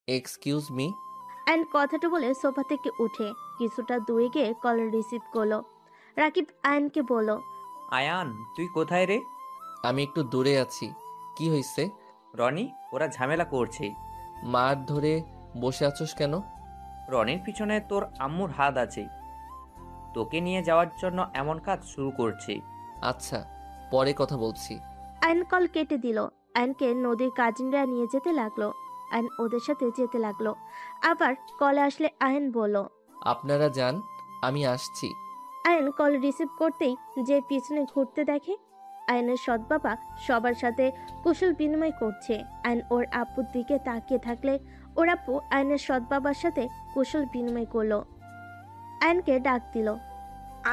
Excuse me. And কথাটা বলে sofa থেকে উঠে কিছুটা দূরে গিয়ে কল রিসিভ করলো। রাকিব আয়নকে বলল, আয়ান, তুই কোথায় রে? আমি একটু দূরে আছি। কি হয়েছে? রনি, ওরা ঝামেলা করছে। মার ধরে বসে আছোস কেন? রনির পিছনে তোর আম্মুর হাত আছে, তোকে নিয়ে যাওয়ার জন্য এমন কাজ শুরু করছে। আচ্ছা, পরে কথা বলছি। আয়ন কল কেটে দিল। আয়নকে নদীর কাজিনরা নিয়ে যেতে লাগলো। আয়ন ওদের সাথে যেতে লাগলো। আবার কলে আসলে আয়ন বলল, আপনারা যান, আমি আসছি। আয়ন কল রিসিভ করতেই যে পিছনে ঘুরতে দেখে আয়নের সৎ বাবা সবার সাথে কুশল বিনিময় করছে। আয়ন ওর আব্বুর দিকে তাকিয়ে থাকলে ওর আব্বু আয়নের সৎ বাবার সাথে কুশল বিনিময় করলো। আয়নকে ডাক দিল।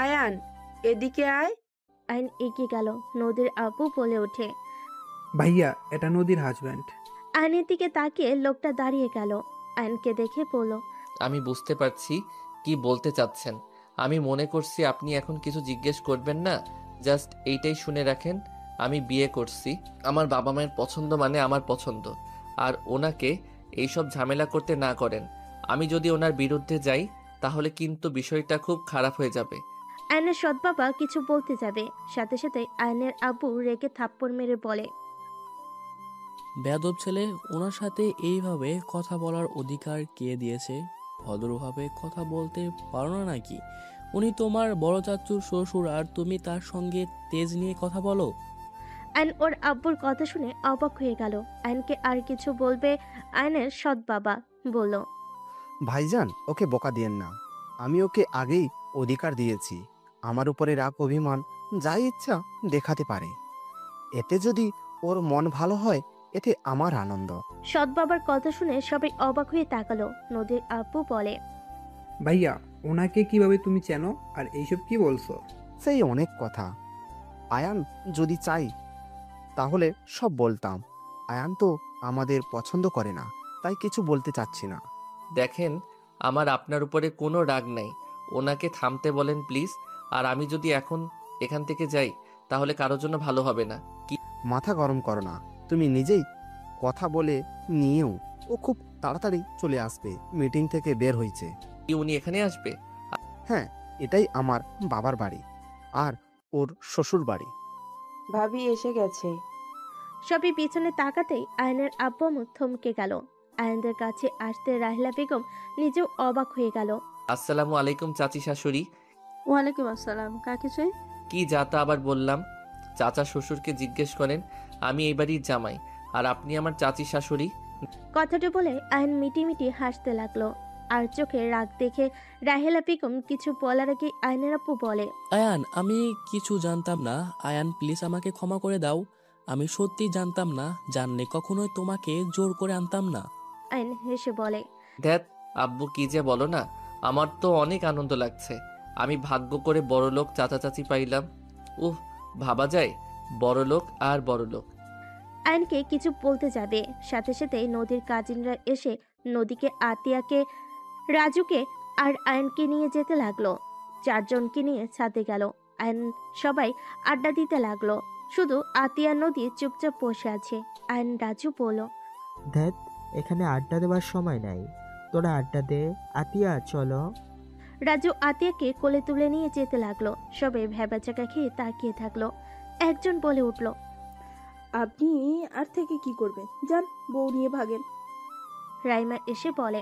আয়ান, এদিকে আয়। আয়ন এগিয়ে গেল। নদীর আব্বু বলে ওঠে। ভাইয়া, এটা নদীর হাজব্যান্ড। আয়নের দিকে তাকিয়ে লোকটা দাঁড়িয়ে গেল। আয়নকে দেখে বলল, আমি বুঝতে পারছি কি বলতে চাচ্ছেন। আমি মনে করছি আপনি এখন কিছু জিজ্ঞেস করবেন না। জাস্ট এইটাই শুনে রাখেন, আমি বিয়ে করছি। আমার বাবা মায়ের পছন্দ মানে আমার পছন্দ। আর ওনাকে এইসব ঝামেলা করতে না করেন। আমি যদি ওনার বিরুদ্ধে যাই তাহলে কিন্তু বিষয়টা খুব খারাপ হয়ে যাবে। আয়নের সৎ বাবা কিছু বলতে যাবে, সাথে সাথে আয়নের আব্বু রেগে থাপ্পড় মেরে বলে, বেয়াদব ছেলে, ওনার সাথে এইভাবে কথা বলার অধিকার কে দিয়েছে? ভদ্রভাবে কথা বলতে পারো না নাকি? উনি তোমার বড় চাচুর শ্বশুর আর তুমি তার সঙ্গে তেজ নিয়ে কথা বলো? আয়ন ওর আব্বুর কথা শুনে অবাক হয়ে গেল। আয়নকে আর কিছু বলবে আয়নের সৎ বাবা বলল, ভাইজান, ওকে বকা দিয়েন না। আমি ওকে আগেই অধিকার দিয়েছি। আমার উপরে রাগ অভিমান যা ইচ্ছা দেখাতে পারে। এতে যদি ওর মন ভালো হয়, এতে আমার আনন্দ। সৎ বাবার কথা শুনে সবাই অবাক হয়ে তাকালো। নদীর আব্বু বলে, ভাইয়া, ওনাকে কিভাবে তুমি চেনো আর এইসব কি বলছো? সেই অনেক কথা। আয়ান যদি চাই তাহলে সব বলতাম। আয়ান তো আমাদের পছন্দ করে না, তাই কিছু বলতে চাচ্ছি না। দেখেন, আমার আপনার উপরে কোনো রাগ নাই। ওনাকে থামতে বলেন প্লিজ। আর আমি যদি এখন এখান থেকে যাই তাহলে কারোর জন্য ভালো হবে না। কি? মাথা গরম করো না। তুমি নিজেই কথা বলে নিয়েও ও খুব তাড়াতাড়ি চলে আসবে। মিটিং থেকে বের হয়েছে। উনি এখানে আসবে? হ্যাঁ, এটাই আমার বাবার বাড়ি আর ওর শ্বশুর বাড়ি। ভাবি এসে গেছে। সবই পিছনে তাকাতেই আয়নের আব্বু মুখ থমকে গেল। আয়নদের কাছে আসতে রাহিলা বেগম নিজেও অবাক হয়ে গেল। আসসালামু আলাইকুম চাচি শাশুড়ি। ওয়ালাইকুম আসসালাম। কাকে চাই? কি যা তা আবার বললাম? চাচা শ্বশুরকে জিজ্ঞেস করেন। আমি এই বাড়ির জামাই আর আপনি আমার চাচি শাশুড়ি। কথাটা বলে আয়ন মিটিমিটি হাসতে লাগলো। আর চোখে রাগ দেখে রাহেলা বেগম কিছু বলার আগে আয়নের আব্বু বলে, আয়ান, আমি কিছু জানতাম না। আয়ান, প্লিজ আমাকে ক্ষমা করে দাও। আমি সত্যি জানতাম না। জানলে কখনোই তোমাকে জোর করে আনতাম না। আয়ন হেসে বলে, ধ্যাত, আব্বু কি যে বলো না। আমার তো অনেক আনন্দ লাগছে। আমি ভাগ্য করে বড়লোক চাচা চাচি পাইলাম। উহ, ভাবা যায় বড়লোক আর বড়লোক। আয়নকে কিছু বলতে যাবে, সাথে সাথে নদীর কাজিনরা এসে নদীকে, আতিয়াকে, রাজুকে আর আয়নকে নিয়ে যেতে লাগলো। চারজনকে নিয়ে ছাদে গেল। আয়ন সবাই আড্ডা দিতে লাগলো। শুধু আতিয়া নদী চুপচাপ বসে আছে। আয়ন রাজু বলল, ধ্যাত, এখানে আড্ডা দেওয়ার সময় নাই। তোরা আড্ডা দে। আতিয়া, চলো। রাজু আতিয়াকে কোলে তুলে নিয়ে যেতে লাগলো। সবাই ভ্যাবাচাকা খেয়ে তাকিয়ে থাকলো। একজন বলে উঠল, আপনি আর থেকে কি করবেন? যান, বউ নিয়ে ভাগেন। রাইমা এসে বলে,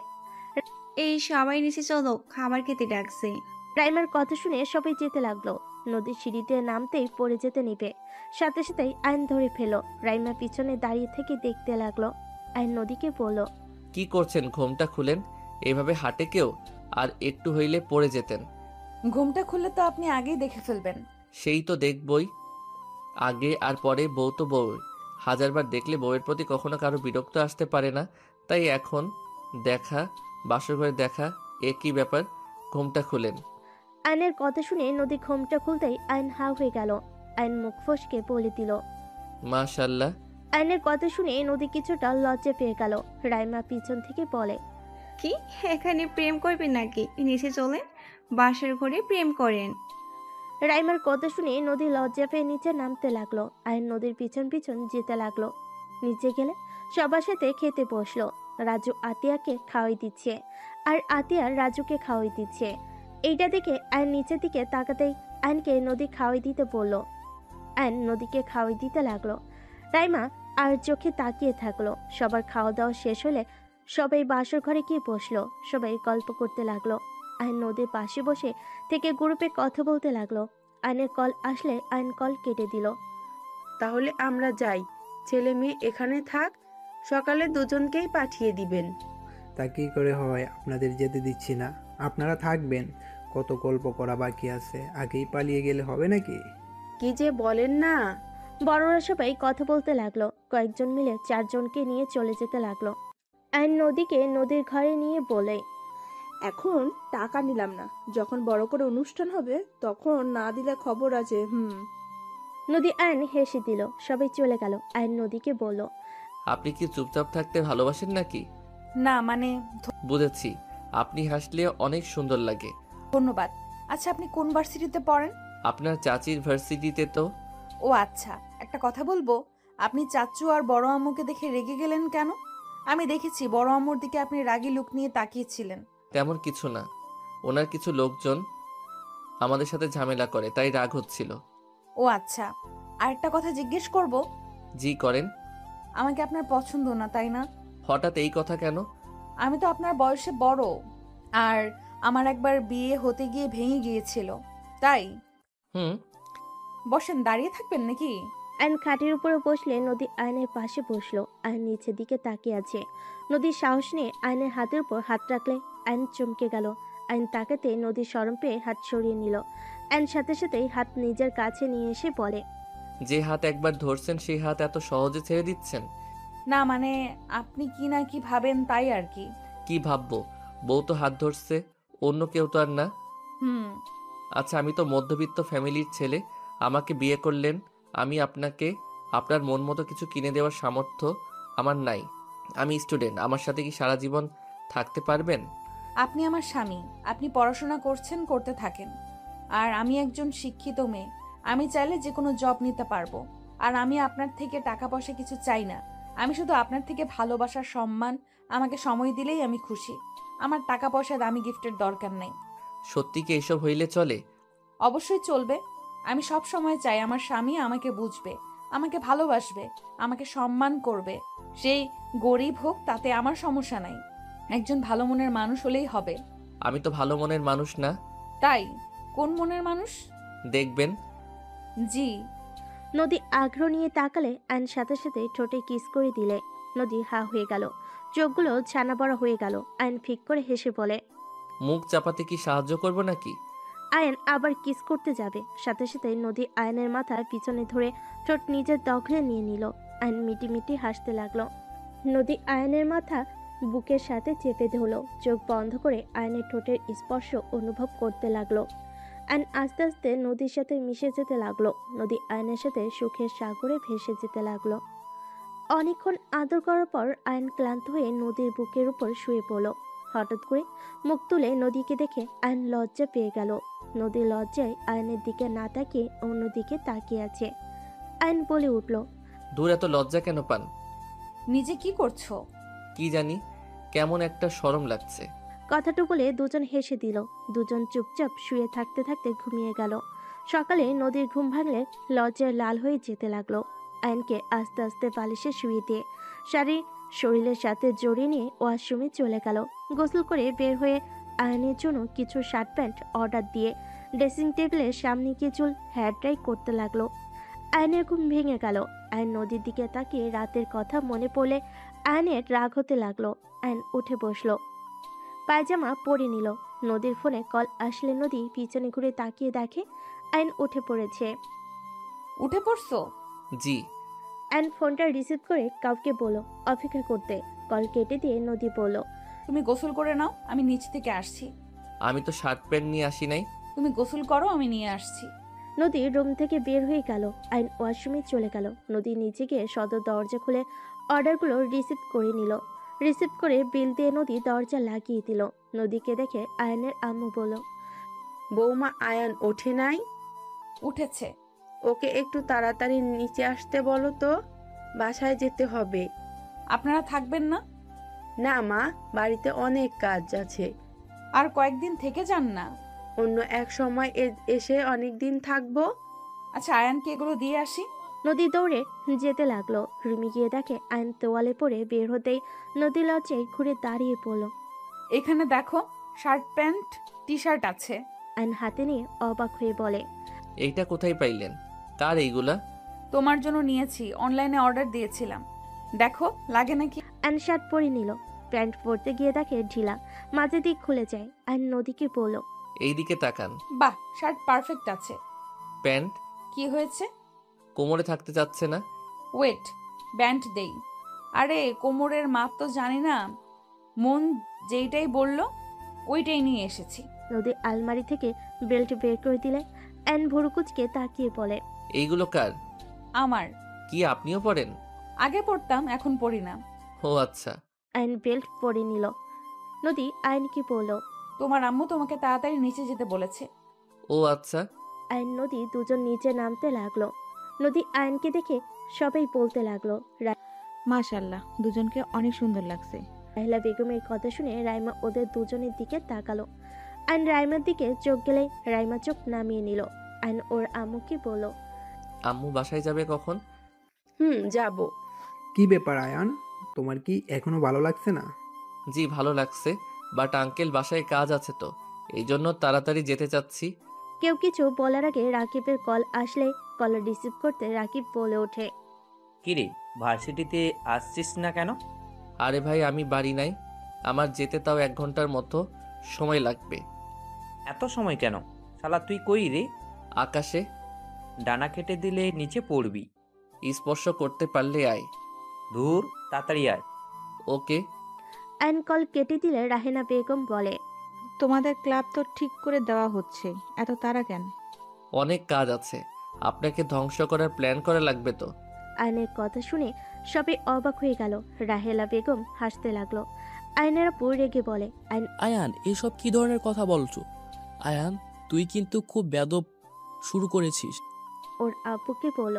এই সবাই নিচে চলো, খাবার খেতে ডাকছে। রাইমার কথা শুনে সবাই যেতে লাগলো। নদীর সিঁড়িতে নামতেই পড়ে যেতে নিবে। সাথে সাথেই আইন ধরে ফেলো। রাইমা পিছনে দাঁড়িয়ে থেকে দেখতে লাগলো। আইন নদীকে বলল, কি করছেন? ঘোমটা খুলেন। এভাবে হাঁটে কেউ? আর একটু হইলে পড়ে যেতেন। ঘুমটা খুললে তো আপনি আগেই দেখে ফেলবেন। সেই তো দেখবই। আগে আর পরে বউ তো বউ। হাজারবার দেখলে বউয়ের প্রতি কখনো কারো বিরক্ত আসতে পারে না। তাই এখন দেখা, বাসর ঘরে দেখা, একই ব্যাপার। ঘোমটা খুলেন। আইনের কথা শুনে নদী ঘোমটা খুলতেই আইন হা হয়ে গেল। আইন মুখ ফসকে বলে দিল, মাশাআল্লাহ। আইনের কথা শুনে নদী কিছুটা লজ্জা পেয়ে গেল। রাইমা পিছন থেকে বলে, কি এখানে প্রেম করবেন নাকি? নিচে চলেন, বাসার ঘরে প্রেম করেন। রাইমার কথা শুনে নদী লজ্জা পেয়ে নিচে নামতে লাগলো। আইন নদীর পিছন পিছন যেতে লাগলো। নিচে গেলে সবার সাথে খেতে বসলো। রাজু আতিয়াকে খাওয়াই দিচ্ছে আর আতিয়া রাজুকে খাওয়াই দিচ্ছে। এইটা দেখে আয়ন নিচের দিকে তাকাতেই আয়নকে নদী খাওয়াই দিতে বলল। আয়ন নদীকে খাওয়াই দিতে লাগলো। রাইমা আর চোখে তাকিয়ে থাকলো। সবার খাওয়া দাওয়া শেষ হলে সবাই বাসর ঘরে গিয়ে বসলো। সবাই গল্প করতে লাগলো। আয়ন নদীর পাশে বসে থেকে গ্রুপে কথা বলতে লাগলো। আয়নের কল আসলে আয়ন কল কেটে দিল। তাহলে আমরা যাই, ছেলে মেয়ে এখানে থাক, সকালে দুজনকেই পাঠিয়ে দিবেন। তা কি করে হয়, আপনাদের যেতে দিচ্ছি না, আপনারা থাকবেন। কত গল্প করা বাকি আছে, আগেই পালিয়ে গেলে হবে নাকি? কি যে বলেন না। বড়রা সবাই কথা বলতে লাগলো। কয়েকজন মিলে 4 জনকে নিয়ে চলে যেতে লাগলো। আয়ন নদীকে নদীর ঘরে নিয়ে বলে, এখন টাকা নিলাম না, যখন বড় করে অনুষ্ঠান হবে তখন না দিলে খবর আছে। নদী আয়ন হেসে দিল। সবাই চলে গেল। আয়ন নদীকে বলল, আপনি কি চুপচাপ থাকতে ভালোবাসেন নাকি? না মানে বুঝেছি, আপনি হাসলে অনেক সুন্দর লাগে। ধন্যবাদ। আচ্ছা, আপনি কোন ভার্সিটিতে পড়েন? আপনার চাচির ভার্সিটিতে তো। ও আচ্ছা, একটা কথা বলবো, আপনি চাচু আর বড় আম্মুকে দেখে রেগে গেলেন কেন? আমি দেখেছি বড় আম্মুর দিকে আপনি রাগী লুক নিয়ে তাকিয়েছিলেন। তেমন কিছু না, ওনার কিছু লোকজন আমাদের সাথে ঝামেলা করে, তাই রাগ হচ্ছিল। ও আচ্ছা, আরেকটা কথা জিজ্ঞেস করব। জি করেন। আমাকে আপনার পছন্দ না, তাই না? হঠাৎ এই কথা কেন? আমি তো আপনার বয়সে বড়, আর আমার একবার বিয়ে হতে গিয়ে ভেঙে গিয়েছিল, তাই। বসেন, দাঁড়িয়ে থাকবেন নাকি? আয়ন খাটের উপরে বসলে নদী আয়নের পাশে বসলো। আয়ন নিচের দিকে তাকিয়ে আছে। নদীর সাহস নিয়ে আয়নের হাতের উপর হাত রাখলে আয়ন চমকে গেল। আয়ন তাকাতে নদীর শরম পেয়ে হাত সরিয়ে নিল। আয়ন সাথে সাথেই হাত নিজের কাছে নিয়ে এসে বলে, যে হাত একবার ধরছেন সেই হাত এত সহজে ছেড়ে দিচ্ছেন? না মানে আপনি কি না কি ভাবেন তাই আর কি। কি ভাববো, বউ তো হাত ধরছে, অন্য কেউ তো আর না। আচ্ছা, আমি তো মধ্যবিত্ত ফ্যামিলির ছেলে, আমাকে বিয়ে করলেন, আমি আপনাকে আপনার মন মতো কিছু কিনে দেওয়ার সামর্থ্য আমার নাই। আমি স্টুডেন্ট, আমার সাথে কি সারা জীবন থাকতে পারবেন? আপনি আমার স্বামী, আপনি পড়াশোনা করছেন, করতে থাকেন। আর আমি একজন শিক্ষিত মেয়ে, আমি চাইলে যে কোনো জব নিতে পারবো। আর আমি আপনার থেকে টাকা পয়সা কিছু চাই না, আমি শুধু আপনার থেকে ভালোবাসার সম্মান, আমাকে সময় দিলেই আমি খুশি। আমার টাকা পয়সা দামি গিফটের দরকার নেই। সত্যি কি এসব হইলে চলে? অবশ্যই চলবে। আমি সব সময় চাই আমার স্বামী আমাকে বুঝবে, আমাকে ভালোবাসবে, আমাকে সম্মান করবে। সেই গরিব হোক তাতে আমার সমস্যা নাই, একজন ভালো মনের মানুষ হলেই হবে। আমি তো ভালো মনের মানুষ না। তাই কোন মনের মানুষ? দেখবেন। জি। নদী আগ্রহ নিয়ে তাকালে আয়ন সাথে সাথে ঠোঁটে কিস করে দিলে। নদী হা হয়ে গেল, চোখগুলো ছানা বড়া হয়ে গেল। আয়ন ফিক করে হেসে বলে, মুখ চাপাতে কি সাহায্য করব নাকি? আয়ন আবার কিস করতে যাবে, সাথে সাথে নদী আয়নের মাথার পিছনে ধরে ঠোঁট নিজের দখলে নিয়ে নিল। আয়ন মিটি মিটি হাসতে লাগলো। নদী আয়নের মাথা বুকের সাথে চেপে ধরলো। চোখ বন্ধ করে আয়নের ঠোঁটের স্পর্শ অনুভব করতে লাগলো। আয়ন আস্তে আস্তে নদীর সাথে মিশে যেতে লাগলো। নদী আয়নের সাথে সুখের সাগরে ভেসে যেতে লাগলো। অনেকক্ষণ আদর করার পর আয়ন ক্লান্ত হয়ে নদীর বুকের উপর শুয়ে পড়ল। হঠাৎ করে মুখ তুলে নদীকে দেখে আয়ন লজ্জা পেয়ে গেল। নদী লজ্জায় আয়নের দিকে না তাকিয়ে অন্যদিকে তাকিয়ে আছে। আয়ন বলে উঠল, দূর, এত লজ্জা কেন পান? নিজে কি করছো? কি জানি, কেমন একটা শরম লাগছে। কথাটা বলে দুজন হেসে দিল। দুজন চুপচাপ শুয়ে থাকতে থাকতে ঘুমিয়ে গেল। সকালে নদীর ঘুম ভাঙলে লজ্জায় লাল হয়ে যেতে লাগলো। আয়নকে আস্তে আস্তে বালিশে শুয়ে দিয়ে শাড়ি শরীরের সাথে জড়িয়ে নিয়ে ওয়াশরুমে চলে গেল। গোসল করে বের হয়ে আয়নের জন্য কিছু শার্ট প্যান্ট অর্ডার দিয়ে ড্রেসিং টেবিলের সামনে গিয়ে চুল হেয়ার ড্রাই করতে লাগলো। আয়নের ঘুম ভেঙে গেল। আয়ন নদীর দিকে তাকিয়ে রাতের কথা মনে পড়লে আয়নের রাগ হতে লাগলো। আয়ন উঠে বসলো, পায়জামা পরে নিল। নদীর ফোনে কল আসলে নদী পিছনে ঘুরে তাকিয়ে দেখে আয়ন উঠে পড়েছে। উঠে পড়ছো? জি। আয়ন ফোনটা রিসিভ করে কাউকে বলো অপেক্ষা করতে। কল কেটে দিয়ে নদী বলল, তুমি গোসল করে নাও, আমি নিচ থেকে আসছি। আমি তো শার্ট প্যান্ট নিয়ে আসি নাই। তুমি গোসল করো, আমি নিয়ে আসছি। নদী রুম থেকে বের হয়ে গেল। আয়ন ওয়াশরুমে চলে গেল। নদী নিচে গিয়ে সদর দরজা খুলে অর্ডারগুলো রিসিভ করে নিল। রিসিভ করে বিল দিয়ে নদী দরজা লাগিয়ে দিল। নদীকে দেখে আয়নের আম্মু বলল, বৌমা আয়ান ওঠে নাই? উঠেছে। ওকে একটু তাড়াতাড়ি নিচে আসতে বলো তো, বাসায় যেতে হবে। আপনারা থাকবেন না? না মা, বাড়িতে অনেক কাজ আছে। আর কয়েকদিন থেকে যান না। অন্য এক সময় এসে অনেক দিন থাকবো। আচ্ছা, আয়ানকে এগুলো দিয়ে আসি। নদী দৌড়ে যেতে লাগলো। রুমে গিয়ে দেখে আয়ন তোয়ালে পরে বের হতেই নদী লজ্জায় ঘুরে দাঁড়িয়ে পড়ল। এখানে দেখো, শার্ট প্যান্ট টি শার্ট আছে। আয়ন হাতে নিয়ে অবাক হয়ে বলে, এইটা কোথায় পাইলেন? কার এইগুলা? তোমার জন্য নিয়েছি, অনলাইনে অর্ডার দিয়েছিলাম। দেখো লাগে নাকি। আয়ন শার্ট পরে নিল। প্যান্ট পরতে গিয়ে দেখে ঢিলা, মাঝে দিক খুলে যায়। আয়ন নদীকে বলল, এইদিকে তাকান। বাহ, শার্ট পারফেক্ট আছে। প্যান্ট কি হয়েছে? কোমরে থাকতে চাচ্ছে না। ওয়েট, ব্যান্ড দেই। আরে কোমরের মাপ তো জানি না, মন যেইটাই বলল ওইটাই নিয়ে এসেছি। নদী আলমারি থেকে বেল্ট বের করে দিলে। আয়ন ভুরুকুচকে তাকিয়ে বলে, এইগুলো কার? আমার। কি আপনিও পরেন? আগে পড়তাম, এখন পড়ি না। ও আচ্ছা। আয়ন বেল্ট পরে নিল। নদী আয়নকে বলল, তোমার আম্মু তোমাকে তাড়াতাড়ি নিচে যেতে বলেছে। ও আচ্ছা। আয়ন নদী দুজন নিচে নামতে লাগলো। নদী আয়নকে দেখে সবাই বলতে লাগলো। মাশাআল্লাহ, দুজনকে অনেক সুন্দর লাগছে। রাহিলা বেগমের কথা শুনে রাইমা ওদের দুজনের দিকে তাকালো। আয়ন রাইমার দিকে চোখ গেলে রাইমা চোখ নামিয়ে নিল। আয়ন ওর আম্মুকে বলল, আম্মু বাসায় যাবে কখন? যাব। কি ব্যাপার আয়ান, তোমার কি এখনো ভালো লাগছে না? জি ভালো লাগছে, বাট আঙ্কেল বাসায় কাজ আছে তো, এই জন্য তাড়াতাড়ি যেতে চাচ্ছি। কেউ কিছু বলার আগে রাকিবের কল আসলে কল রিসিভ করতে রাকিব বলে ওঠে, কিরে, ভার্সিটিতে আসছিস না কেন? আরে ভাই আমি বাড়ি নাই, আমার যেতে তাও 1 ঘন্টার মতো সময় লাগবে। এত সময় কেন? শালা তুই কই রে? আকাশে। ডানা কেটে দিলে নিচে পড়বি। স্পর্শ করতে পারলে আয়। ধুর, তাড়াতাড়ি আয়। ওকে। আয়ন কল কেটে দিলে রাহেনা বেগম বলে, তোমাদের ক্লাব তো ঠিক করে দেওয়া হচ্ছে, এত তাড়া কেন? অনেক কাজ আছে, আপনাকে ধ্বংস করার প্ল্যান করা লাগবে তো। আয়নের কথা শুনে সবাই অবাক হয়ে গেল। রাহেলা বেগম হাসতে লাগলো। আয়নের আপু রেগে বলে, আয়ান, এসব কি ধরনের কথা বলছো? আয়ান, তুই কিন্তু খুব বেদব শুরু করেছিস। ওর আব্বুকে বলল,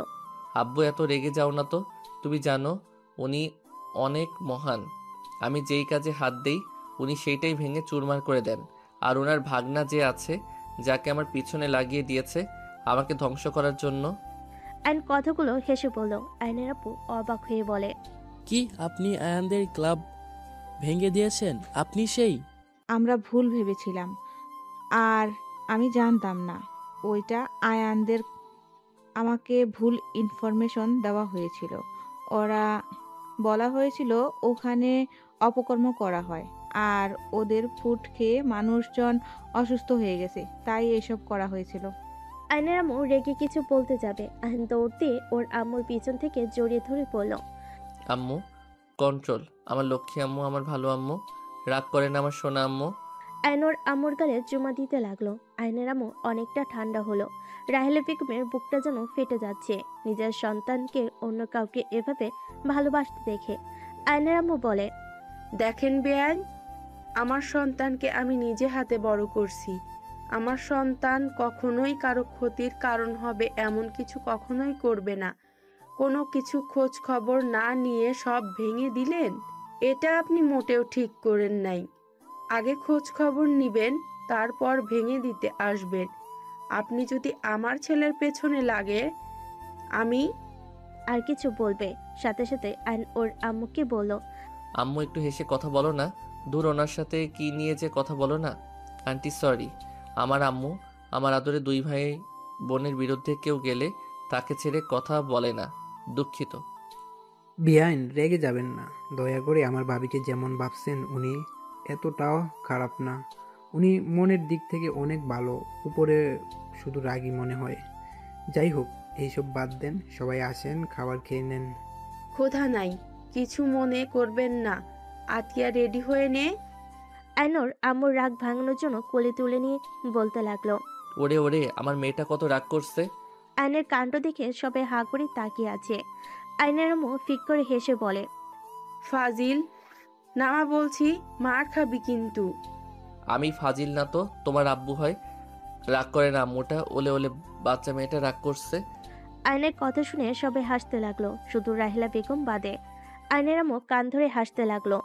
আব্বু এত রেগে যাও না তো, তুমি জানো উনি অনেক মহান। আমি যেই কাজে হাত দেই উনি সেইটাই ভেঙে চুরমার করে দেন। আর ওনার ভাগনা যে আছে, যাকে আমার পিছনে লাগিয়ে দিয়েছে আমাকে ধ্বংস করার জন্য। আয়ন কথাগুলো হেসে বলল। আয়নের আপু অবাক হয়ে বলে, কি আপনি আয়ানদের ক্লাব ভেঙে দিয়েছেন? আপনি সেই? আমরা ভুল ভেবেছিলাম, আর আমি জানতাম না ওইটা আয়ানদের। আমাকে ভুল ইনফরমেশন দেওয়া হয়েছিল। ওরা বলা হয়েছিল ওখানে অপকর্ম করা হয়, আর ওদের ফুড খেয়ে মানুষজন অসুস্থ হয়ে গেছে, তাই এসব করা হয়েছিল। আয়নের আম্মু রেগে কিছু বলতে যাবে, আয়ন দৌড় দিয়ে ওর আম্মুর পিছন থেকে জড়িয়ে ধরে পড়ল, আম্মু কন্ট্রোল, আমার লক্ষ্মী আম্মু, আমার ভালো আম্মু, রাগ করেন আমার সোনা আম্মু। আয়ন ওর আম্মুর গালে চুমা দিতে লাগলো। আয়নের আম্মু অনেকটা ঠান্ডা হলো। রাহেলা বেগমের বুকটা যেন ফেটে যাচ্ছে, নিজের সন্তানকে অন্য কাউকে এভাবে ভালোবাসতে দেখে। আয়নের আম্মু বলে, দেখেন বেয়াই, আমার সন্তানকে আমি নিজে হাতে বড় করছি। আমার সন্তান কখনোই কারো ক্ষতির কারণ হবে এমন কিছু কখনোই করবে না। কোনো কিছু খোঁজ খবর না নিয়ে সব ভেঙে দিলেন, এটা আপনি মোটেও ঠিক করেন নাই। আগে খোঁজ খবর নিবেন, তারপর ভেঙে দিতে আসবেন। আপনি যদি আমার ছেলের পেছনে লাগে, আমি আর কিছু বলবে, সাথে সাথে আয়ন ওর আম্মুকে বলল, আম্মু একটু হেসে কথা বলো না, দূর ওনার সাথে কি নিয়ে যে কথা বলো না। আন্টি সরি, আমার আম্মু আমার আদরে 2 ভাই বোনের বিরুদ্ধে কেউ গেলে তাকে ছেড়ে কথা বলে না, দুঃখিত। বিয়াইন, রেগে যাবেন না। দয়া করে আমার ভাবিকে যেমন ভাবছেন উনি এতটাও খারাপ না। উনি মনের দিক থেকে অনেক ভালো, উপরে শুধু রাগী মনে হয়। যাই হোক, এইসব বাদ দেন, সবাই আসেন, খাবার খেয়ে নেন। ক্ষুধা নাই, কিছু মনে করবেন না। আতিয়া রেডি হয়ে নে। আয়নর আম্মুর রাগ ভাঙানোর জন্য কোলে তুলে নিয়ে বলতে লাগলো, ওরে ওরে, আমার মেয়েটা কত রাগ করছে। আয়নের কাণ্ড দেখে সবাই হা করে তাকিয়ে আছে। আয়নের আম্মু ফিক করে হেসে বলে, ফাজিল, নামা বলছি, মার খাবি কিন্তু। আমি ফাজিল না তো তোমার আব্বু হয়? রাগ করে না আম্মুটা, ওলে ওলে বাচ্চা মেয়েটা রাগ করছে। আয়নের কথা শুনে সবাই হাসতে লাগলো, শুধু রাহিলা বেগম বাদে। আয়নের আম্মু কান ধরে হাসতে লাগলো।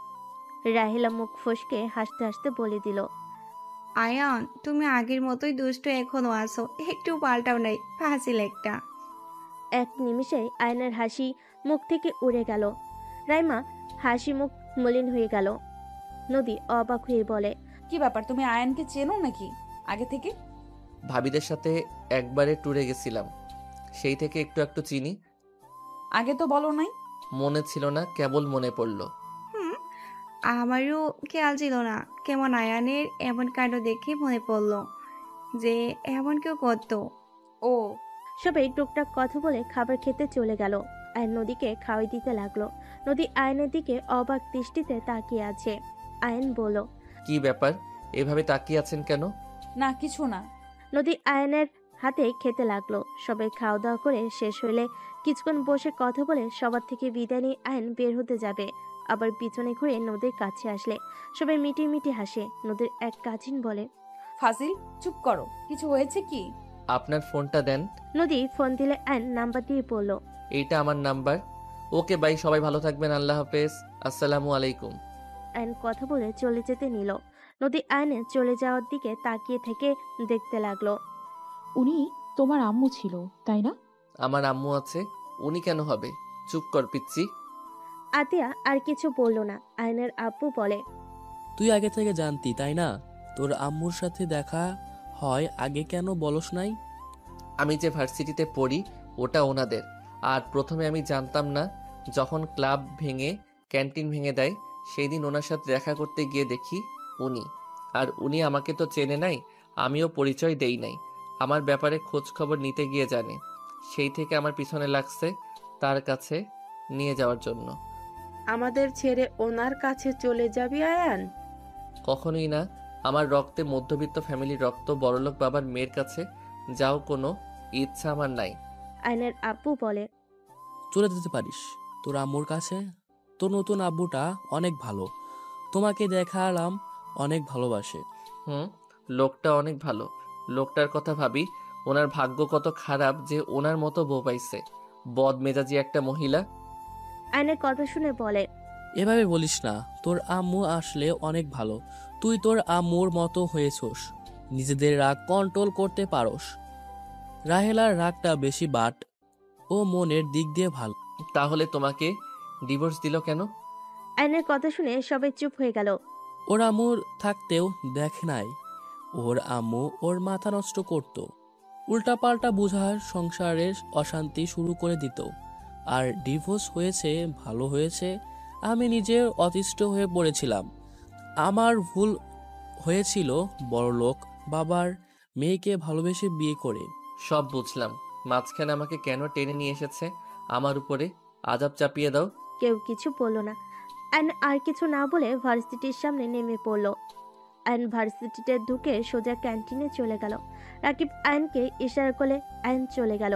রাহেলা মুখ ফসকে হাসতে হাসতে বলে দিল, আয়ান, তুমি আগের মতোই দুষ্ট এখনো আছো, একটু পাল্টাও নাই, ফাজিল একটা। এক নিমিষেই আয়নের হাসি মুখ থেকে উড়ে গেল। রাইমা হাসি মুখ মলিন হয়ে গেল। নদী অবাক হয়ে বলে, কি ব্যাপার, তুমি আয়ানকে চেনো নাকি আগে থেকে? ভাবিদের সাথে একবারে ট্যুরে গেছিলাম, সেই থেকে একটু একটু চিনি। আগে তো বলো নাই। মনে ছিল না, কেবল মনে পড়লো। আমারও খেয়াল ছিল না, কেমন আয়ানের এমন কাণ্ড দেখে মনে পড়লো যে এমন কেউ করতো। ও, সবাই টুকটাক কথা বলে খাবার খেতে চলে গেল। আয়ন নদীকে খাওয়াই দিতে লাগলো। নদী আয়নের দিকে অবাক দৃষ্টিতে তাকিয়ে আছে। আয়ন বলল, কি ব্যাপার, এভাবে তাকিয়ে আছেন কেন? না কিছু না। নদী আয়নের হাতে খেতে লাগলো। সবাই খাওয়া দাওয়া করে শেষ হইলে কিছুক্ষণ বসে কথা বলে সবার থেকে বিদায় নিয়ে আয়ন বের হতে যাবে। আবার পিছনে ঘুরে নদীর কাছে আসলে সবাই মিটি মিটি হাসে। নদীর এক কাজিন বলে, ফাজিল, চুপ করো, কিছু হয়েছে কি? আপনার ফোনটা দেন। নদী ফোন দিলে আয়ন নাম্বার দিয়ে বলল, এইটা আমার নাম্বার। ওকে বাই, সবাই ভালো থাকবেন, আল্লাহ হাফেজ, আসসালামু আলাইকুম। আয়ন কথা বলে চলে যেতে নিল। নদী আয়নের চলে যাওয়ার দিকে তাকিয়ে থেকে দেখতে লাগলো। উনি তোমার আম্মু ছিল, তাই না? আমার আম্মু আছে, উনি কেন হবে? চুপ কর পিচ্ছি। আতিয়া আর কিছু বলল না। আয়নের আব্বু বলে, তুই আগে থেকে জানতি তাই না? তোর আম্মুর সাথে দেখা হয়, আগে কেন বলস নাই? আমি যে ভার্সিটিতে পড়ি ওটা ওনাদের। আর প্রথমে আমি জানতাম না, যখন ক্লাব ভেঙে ক্যান্টিন ভেঙে দেয় সেই দিন ওনার সাথে দেখা করতে গিয়ে দেখি উনি। আর উনি আমাকে তো চেনে নাই, আমিও পরিচয় দেই নাই। আমার ব্যাপারে খোঁজ খবর নিতে গিয়ে জানে, সেই থেকে আমার পিছনে লাগছে তার কাছে নিয়ে যাওয়ার জন্য। আমাদের ছেড়ে ওনার কাছে চলে যাবি আয়ান? কখনোই না। আমার রক্তে মধ্যবিত্ত ফ্যামিলির রক্ত, বড়লোক বাবার মেয়ের কাছে যাও কোনো ইচ্ছা আমার নাই। আয়নের আব্বু বলে, চলে যেতে পারিস তোর আম্মুর কাছে। তোর নতুন আব্বুটা অনেক ভালো, তোমাকে দেখালাম অনেক ভালোবাসে। লোকটা অনেক ভালো। লোকটার কথা ভাবি, ওনার ভাগ্য কত খারাপ যে ওনার মতো বউ পাইছে, বদমেজাজি একটা মহিলা। আয়নের কথা শুনে বলে, এভাবে বলিস না, তোর আম্মু আসলে অনেক ভালো। তুই তোর আম্মুর মতো হয়েছোস, নিজেদের রাগ কন্ট্রোল করতে পারোস। রাহেলার রাগটা বেশি, বাট ও মনের দিক দিয়ে ভালো। তাহলে তোমাকে ডিভোর্স দিল কেন? আয়নের কথা শুনে সবাই চুপ হয়ে গেল। ওর আম্মুর থাকতেও দেখে নাই ওর আম্মু ওর মাথা নষ্ট করত, উল্টাপাল্টা বুঝার সংসারের অশান্তি শুরু করে দিত। আর ডিভোর্স হয়েছে, ভালো হয়েছে। আমি নিজে অতিষ্ঠ হয়ে পড়েছিলাম। আমার ভুল হয়েছিল বড়লোক বাবার মেয়েকে ভালোবেসে বিয়ে করে। সব বুঝলাম, মাঝখানে আমাকে কেন টেনে নিয়ে এসেছে আমার উপরে আজাব চাপিয়ে দাও। কেউ কিছু বলল না। আয়ন আর কিছু না বলে ভার্সিটির সামনে নেমে পড়ল। আয়ন ভার্সিটিতে ঢুকে সোজা ক্যান্টিনে চলে গেল। রাকিব আয়নকে ইশারা করে আয়ন চলে গেল।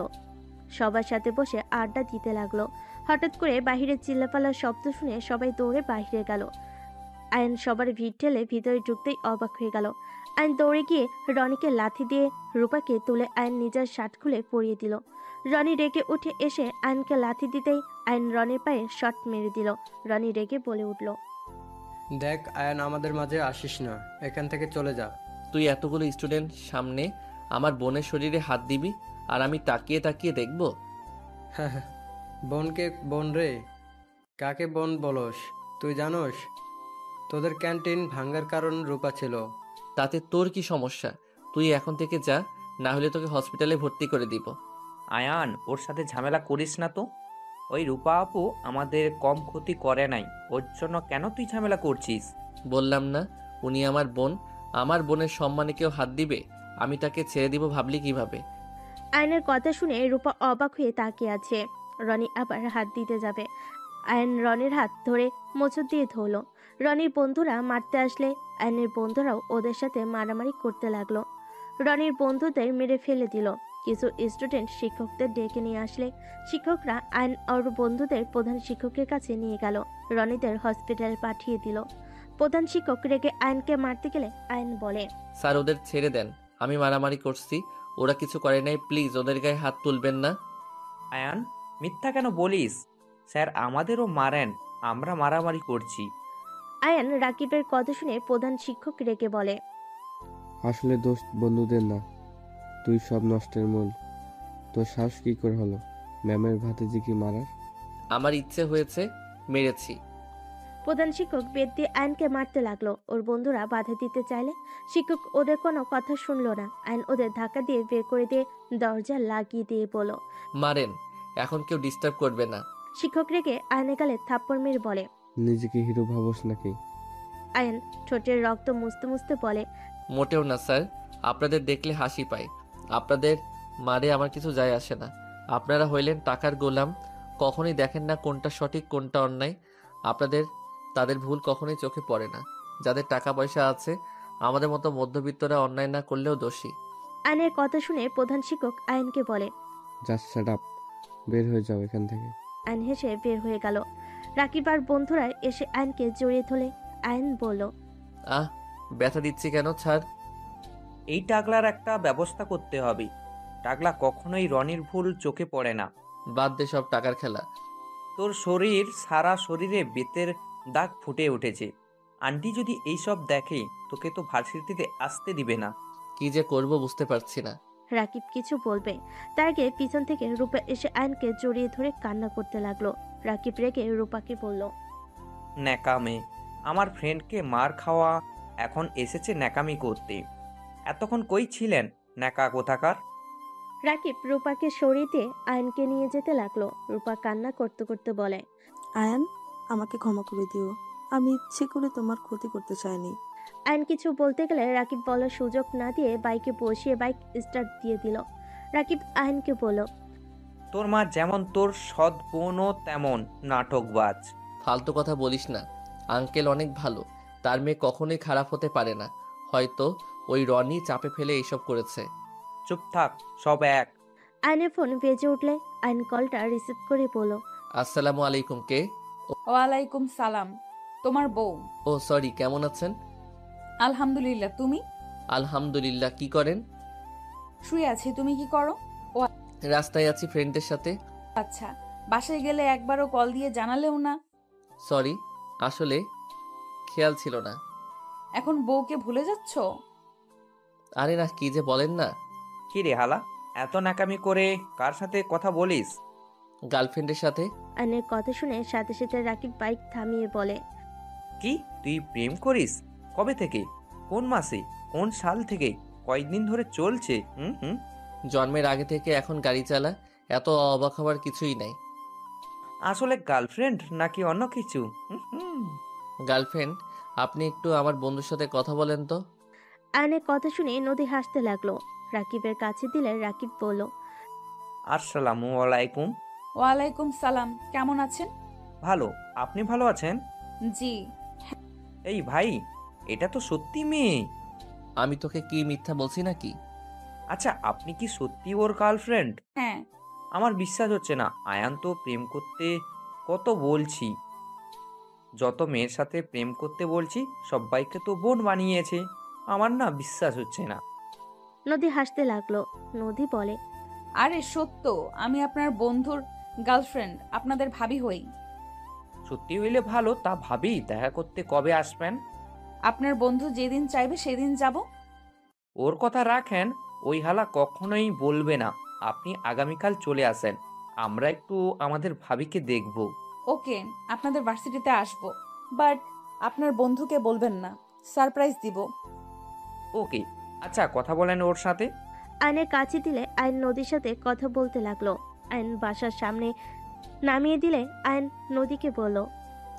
সবার সাথে বসে আড্ডা দিতে লাগলো। হঠাৎ করে বাহিরে চিল্লাপাল্লার শব্দ শুনে সবাই দৌড়ে বাহিরে গেল। আয়ন সবার ভিড় ঠেলে ভিতরে ঢুকতেই অবাক হয়ে গেল। আয়ন দৌড়ে গিয়ে রনিকে লাথি দিয়ে রূপাকে তুলে আয়ন নিজের শার্ট খুলে পরিয়ে দিল। রনি রেগে উঠে এসে আয়নকে লাথি দিতেই আয়ন রনির পায়ে শট মেরে দিল। রনি রেগে বলে উঠল, দেখ আয়ান, আমাদের মাঝে আসিস না, এখান থেকে চলে যা। তুই এতগুলো স্টুডেন্ট সামনে আমার বোনের শরীরে হাত দিবি আর আমি তাকিয়ে তাকিয়ে দেখব? হ্যাঁ, বোনকে বোন রে, কাকে বোন বলস? তুই জানোস তোদের ক্যান্টিন ভাঙ্গার কারণ রূপা ছিল। তাতে তোর কি সমস্যা? তুই এখন থেকে যা, না হলে তোকে হসপিটালে ভর্তি করে দিব। আয়ান, ওর সাথে ঝামেলা করিস না তো। ওই রূপা আপু আমাদের কম ক্ষতি করে নাই, ওর জন্য কেন তুই ঝামেলা করছিস? বললাম না উনি আমার বোন, আমার বোনের সম্মানে কেউ হাত দিবে? আমি তাকে ছেড়ে দিব ভাবলি কিভাবে? আয়নের কথা শুনে রূপা অবাক হয়ে তাকিয়ে আছে। রনি আবার হাত দিতে যাবে। আয়ন রনির হাত ধরে মোচড় দিয়ে ধরল। রনির বন্ধুরা মারতে আসলে আয়নের বন্ধুরাও ওদের সাথে মারামারি করতে লাগলো। রনির বন্ধুদের মেরে ফেলে দিল। কিছু স্টুডেন্ট শিক্ষকদের ডেকে নিয়ে আসলে শিক্ষকরা আয়ন আর বন্ধুদের প্রধান শিক্ষকের কাছে নিয়ে গেল। রনিদের হসপিটালে পাঠিয়ে দিল। প্রধান শিক্ষক রেগে আয়নকে মারতে গেলে আয়ন বলে, স্যার ওদের ছেড়ে দেন, আমি মারামারি করছি, ওরা কিছু করে নাই, প্লিজ ওদের গায়ে হাত তুলবেন না। আয়ান, মিথ্যা কেন বলিস? স্যার আমাদেরও মারেন, আমরা মারামারি করছি। আয়ান রাকিবের কথা শুনে প্রধান শিক্ষক রেগে বলে, আসলে দোস্ত বন্ধুদের না, তুই সব নষ্টের মূল। তোর সাহস কি করে হলো ম্যামের ভাতিজিকে মারার? আমার ইচ্ছে হয়েছে, মেরেছি। প্রধান শিক্ষক বেত দিয়ে আয়নকে মারতে লাগলো। ওর বন্ধুরা বাধা দিতে চাইলে শিক্ষক ওদের কোনো কথা শুনলো না। আয়ন ওদের ধাক্কা দিয়ে বের করে দিয়ে দরজা লাগিয়ে দিয়ে বলল, মারেন, এখন কেউ ডিস্টার্ব করবে না। শিক্ষক রেগে আয়নের গালে থাপ্পড় মেরে বলে। নিজেকে হিরো ভাবস নাকি? আয়ন ঠোঁটের রক্ত মুছতে মুছতে বলে, মোটেও না স্যার, আপনাদের দেখলে হাসি পায়। আপনাদের মারে আমার কিছু যায় আসে না। আপনারা হইলেন টাকার গোলাম, কখনোই দেখেন না কোনটা সঠিক কোনটা অন্যায়। আপনাদের তাদের ভুল কখনোই চোখে পড়ে না। যাদের টাকা পয়সা আছে, আমাদের মতো মধ্যবিত্তরা অন্যায় না করলেও দোষী। আয়নের কথা শুনে প্রধান শিক্ষক আয়নকে বলে, জাস্ট শাট আপ, বের হয়ে যাও এখান থেকে। আয়ন হেসে বের হয়ে গেল। রাকিব আর বন্ধুরা এসে আয়নকে জড়িয়ে ধরে আয়ন বলল, আহ, ব্যথা দিচ্ছি কেন, ছাড়। এই টাকলার একটা ব্যবস্থা করতে হবে। টাকলা কখনোই রনির ভুল চোখে পড়ে না। বাদ দে সব টাকার খেলা। তোর শরীর, সারা শরীরে বেতের দাগ ফুটে উঠেছে। আন্টি যদি এইসব দেখে তোকে তো ভার্সিটিতে আসতে দিবে না। কি যে করব বুঝতে পারছি না। রাকিব কিছু বলবে তার আগে পিছন থেকে রূপা এসে আয়নকে জড়িয়ে ধরে কান্না করতে লাগলো। রাকিব রেগে রূপাকে বলল, ন্যাকামে, আমার ফ্রেন্ডকে মার খাওয়া এখন এসেছে ন্যাকামি করতে। এতক্ষণ কই ছিলেন ন্যাকা কোথাকার? রাকিব রূপাকে সরিয়ে দিয়ে আয়নকে নিয়ে যেতে লাগলো। রূপা কান্না করতে করতে বলে, আয়ান, আমাকে ক্ষমা করে দিও, আমি ইচ্ছে করে তোমার ক্ষতি করতে চাইনি। আয়ন কিছু বলতে গেলে রাকিব বলার সুযোগ না দিয়ে বাইকে বসিয়ে বাইক স্টার্ট দিয়ে দিল। রাকিব আয়নকে বলল, তোর মা যেমন তোর সৎ বোনও তেমন নাটকবাজ। ফালতু কথা বলিস না। আঙ্কেল অনেক ভালো, তার মেয়ে কখনোই খারাপ হতে পারে না। হয়তো ওই রনি চাপে ফেলে এইসব করেছে। চুপ থাক, সব এক। আয়নের ফোন বেজে উঠলে আয়ন কলটা রিসিভ করে বলল, আসসালামু আলাইকুম, কে? ওয়ালাইকুম সালাম, তোমার বউ। ও সরি, কেমন আছেন? আলহামদুলিল্লাহ, তুমি? আলহামদুলিল্লাহ। কি করেন? শুয়ে আছি, তুমি কি করো? ও রাস্তায় আছি ফ্রেন্ডের সাথে। আচ্ছা, বাসায় গেলে একবারও কল দিয়ে জানালেও না। সরি, আসলে খেয়াল ছিল না। এখন বউকে ভুলে যাচ্ছ? আরে না, কি যে বলেন না। কি রে হালা, এত ন্যাকামি করে কার সাথে কথা বলিস? গার্লফ্রেন্ডের সাথে। আয়নের কথা শুনে সাথে সাথে রাকিব বাইক থামিয়ে বলে, কি, তুই প্রেম করিস? কবে থেকে? কোন মাসে? কোন সাল থেকে? কয়েকদিন ধরে চলছে? হুম। জন্মের আগে থেকে এখন গাড়ি চালা, এত অবাক হওয়ার কিছুই নাই। আসলে গার্লফ্রেন্ড নাকি অন্য কিছু? হুম। গার্লফ্রেন্ড। আপনি একটু আমার বন্ধুর সাথে কথা বলেন তো। আয়নের কথা শুনে নদী হাসতে লাগলো। রাকিবের কাছে দিলে রাকিব বলল, আসসালামু আলাইকুম। ওয়ালাইকুম সালাম, কেমন আছেন? ভালো, আপনি ভালো আছেন? জি। এই ভাই, এটা তো সত্যি মেয়ে। আমি তোকে কি মিথ্যা বলছি নাকি? আচ্ছা, আপনি কি সত্যি ওর গার্লফ্রেন্ড? হ্যাঁ। আমার বিশ্বাস হচ্ছে না। আয়ান তো প্রেম করতে কত বলছি, যত মেয়ের সাথে প্রেম করতে বলছি সবাইকে তো বোন বানিয়েছে। আমার না বিশ্বাস হচ্ছে না। নদী হাসতে লাগলো। নদী বলে, আরে সত্য, আমি আপনার বন্ধুর গার্লফ্রেন্ড, আপনাদের ভাবি হই। সত্যি হইলে ভালো, তা ভাবি দেখা করতে কবে আসবেন? আপনার বন্ধু যেদিন চাইবে সেদিন যাব। ওর কথা রাখেন, ওই হালা কখনোই বলবে না। আপনি আগামীকাল চলে আসেন, আমরা একটু আমাদের ভাবিকে দেখব। ওকে, আপনাদের ভার্সিটিতে আসব, বাট আপনার বন্ধুকে বলবেন না, সারপ্রাইজ দিব। ওকে, আচ্ছা, কথা বলেন ওর সাথে। আয়নের কাছে দিলে আয়ন নদীর সাথে কথা বলতে লাগলো। আয়ন বাসার সামনে নামিয়ে দিলে আয়ন নদীকে বলল,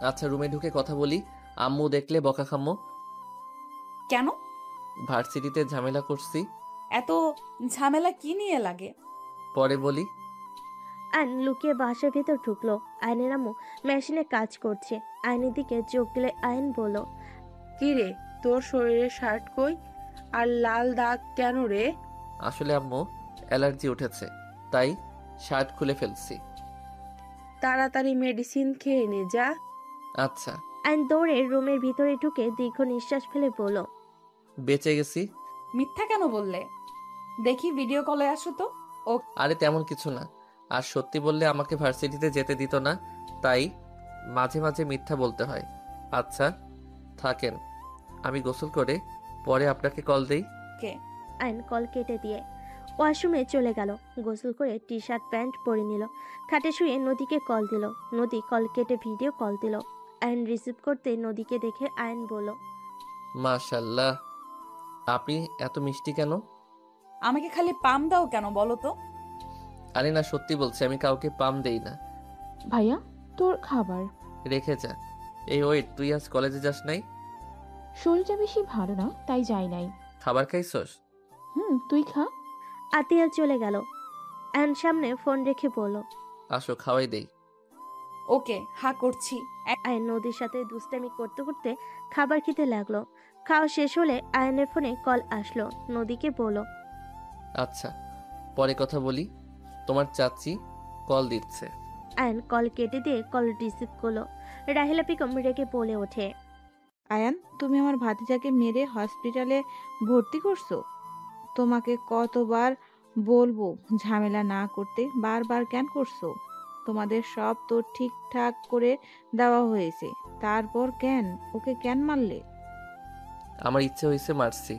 আচ্ছা, রুমে ঢুকে কথা বলি। আম্মু দেখলে বকা খাম্মু। কেন? ভার্সিটিতে ঝামেলা করছি। এত ঝামেলা কি নিয়ে লাগে? পরে বলি। আয়ন লুকিয়ে বাসার ভেতর ঢুকলো। আয়নের আম্মু মেশিনে কাজ করছে। আয়নের দিকে চোখ দিলে আয়ন বলল, কি রে, তোর শরীরের শার্ট কই আর লাল দাগ কেন রে? আসলে আম্মু অ্যালার্জি উঠেছে, তাই শার্ট খুলে ফেলছি। তাড়াতাড়ি মেডিসিন খেয়ে নে যা। আচ্ছা। আয়ন দৌড়ে রুমের ভিতরে ঢুকে দীর্ঘ নিঃশ্বাস ফেলে বলল, বেঁচে গেছি। মিথ্যা কেন বললে? দেখি ভিডিও কলে আসো তো। ও আরে তেমন কিছু না, আর সত্যি বললে আমাকে ভার্সিটিতে যেতে দিত না, তাই মাঝে মাঝে মিথ্যা বলতে হয়। আচ্ছা, থাকেন, আমি গোসল করে পরে আপনাকে কল দেই। কে? আয়ন কল কেটে দিয়ে ওয়াশরুমে চলে গেল। গোসল করে টি শার্ট প্যান্ট পরে নিল। খাটে শুয়ে নদীকে কল দিল। নদী কল কেটে ভিডিও কল দিল। আয়ন রিসিভ করতে নদীকে দেখে আয়ন বলল, মাশাল্লাহ, আপনি এত মিষ্টি কেন? আমাকে খালি পাম দাও কেন বলো তো? আরে না, সত্যি বলছি, আমি কাউকে পাম দেই না। ভাইয়া তোর খাবার। রেখে যা। এই ওয়েট, তুই আজ কলেজে যাস নাই? শরীরটা বেশি ভালো না, তাই যাই নাই। খাবার খাইছস? তুই খা। আতিয়া চলে গেল। আয়ন সামনে ফোন রেখে বলল, আসো খাওয়াই দেই। ওকে, হা করছি। আয়ন নদীর সাথে দুষ্টামি করতে করতে খাবার খেতে লাগলো। খাওয়া শেষ হলে আয়নের ফোনে কল আসলো। নদীকে বলল, আচ্ছা, পরে কথা বলি, তোমার চাচি কল দিচ্ছে। আয়ন কল কেটে দিয়ে কল রিসিভ করলো। রাহেলা বেগম রেগে বলে ওঠে, আয়ান, তুমি আমার ভাতিজাকে মেরে হসপিটালে ভর্তি করছো? তোমাকে কতবার বলবো ঝামেলা না করতে, বারবার কেন করছো? তোমাদের সব তো ঠিকঠাক করে দেওয়া হয়েছে, তারপর কেন ওকে কেন মারলে? আমার ইচ্ছে হয়েছে মারছি,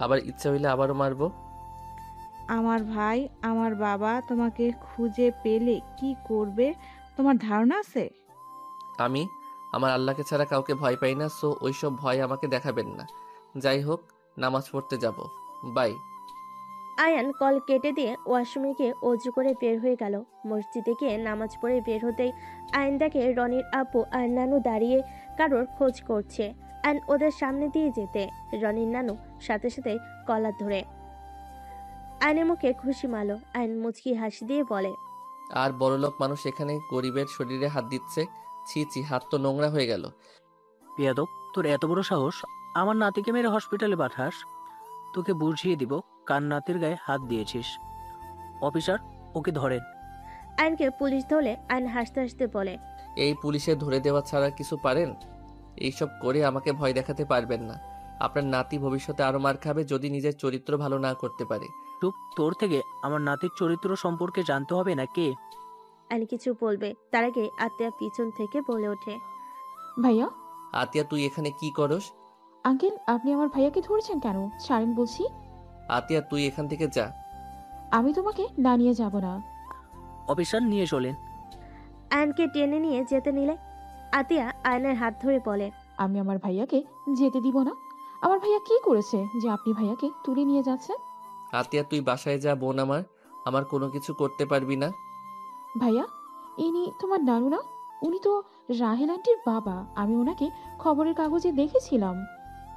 আবার ইচ্ছে হইলে আবারও মারবো। আমার ভাই, আমার বাবা তোমাকে খুঁজে পেলে কি করবে তোমার ধারণা আছে? আমি আমার আল্লাহকে ছাড়া কাউকে ভয় পাই না, সো ওইসব ভয় আমাকে দেখাবেন না। যাই হোক, নামাজ পড়তে যাব, বাই। আয়ান কল কেটে দিয়ে ওয়াশরুমে গিয়ে অজু করে বের হয়ে গেল। মসজিদে গিয়ে নামাজ পড়ে বের হতেই আয়ন দেখে রনির আব্বু আর নানু দাঁড়িয়ে কারোর খোঁজ করছে। আয়ন ওদের সামনে দিয়ে যেতে রনির নানু সাথে সাথে কলার ধরে আয়নের মুখে খুশি মালো। আয়ন মুচকি হাসি দিয়ে বলে, আর বড়লোক মানুষ এখানে গরিবের শরীরে হাত দিচ্ছে, ছি ছি, হাত তো নোংরা হয়ে গেল। বেয়াদব, তোর এত বড় সাহস আমার নাতিকে মেরে হসপিটালে পাঠাস? তোকে বুঝিয়ে দিব কার নাতির গায়ে হাত দিয়েছিস। অফিসার, ওকে ধরেন। আয়নকে পুলিশ ধরলে আয়ন হাসতে হাসতে বলে, এই পুলিশে ধরে দেওয়া ছাড়া কিছু পারেন? এইসব করে আমাকে ভয় দেখাতে পারবেন না। আপনার নাতি ভবিষ্যতে আরো মার খাবে যদি নিজের চরিত্র ভালো না করতে পারে। চুপ, তোর থেকে আমার নাতির চরিত্র সম্পর্কে জানতে হবে না কে? আয়ন কিছু বলবে তার আগে আত্মীয়া পিছন থেকে বলে ওঠে, ভাইয়া। আতিয়া, তুই এখানে কি করস? আঙ্কেল, আপনি আমার ভাইয়াকে ধরেছেন কেন? ছাড়েন বলছি। আতিয়া, তুই এখান থেকে যা। আমি তোমাকে না নিয়ে যাব না। অফিসার, নিয়ে চলেন। আয়নকে টেনে নিয়ে যেতে নিলে আতিয়া আয়নের হাত ধরে বলে, আমি আমার ভাইয়াকে যেতে দিব না। আমার ভাইয়া কি করেছে যে আপনি ভাইয়াকে তুলে নিয়ে যাচ্ছেন? আতিয়া, তুই বাসায় যা, বোন আমার কোনো কিছু করতে পারবি না। ভাইয়া, ইনি তোমার নানু না? উনি তো রাহেল আন্টির বাবা। আমি ওনাকে খবরের কাগজে দেখেছিলাম।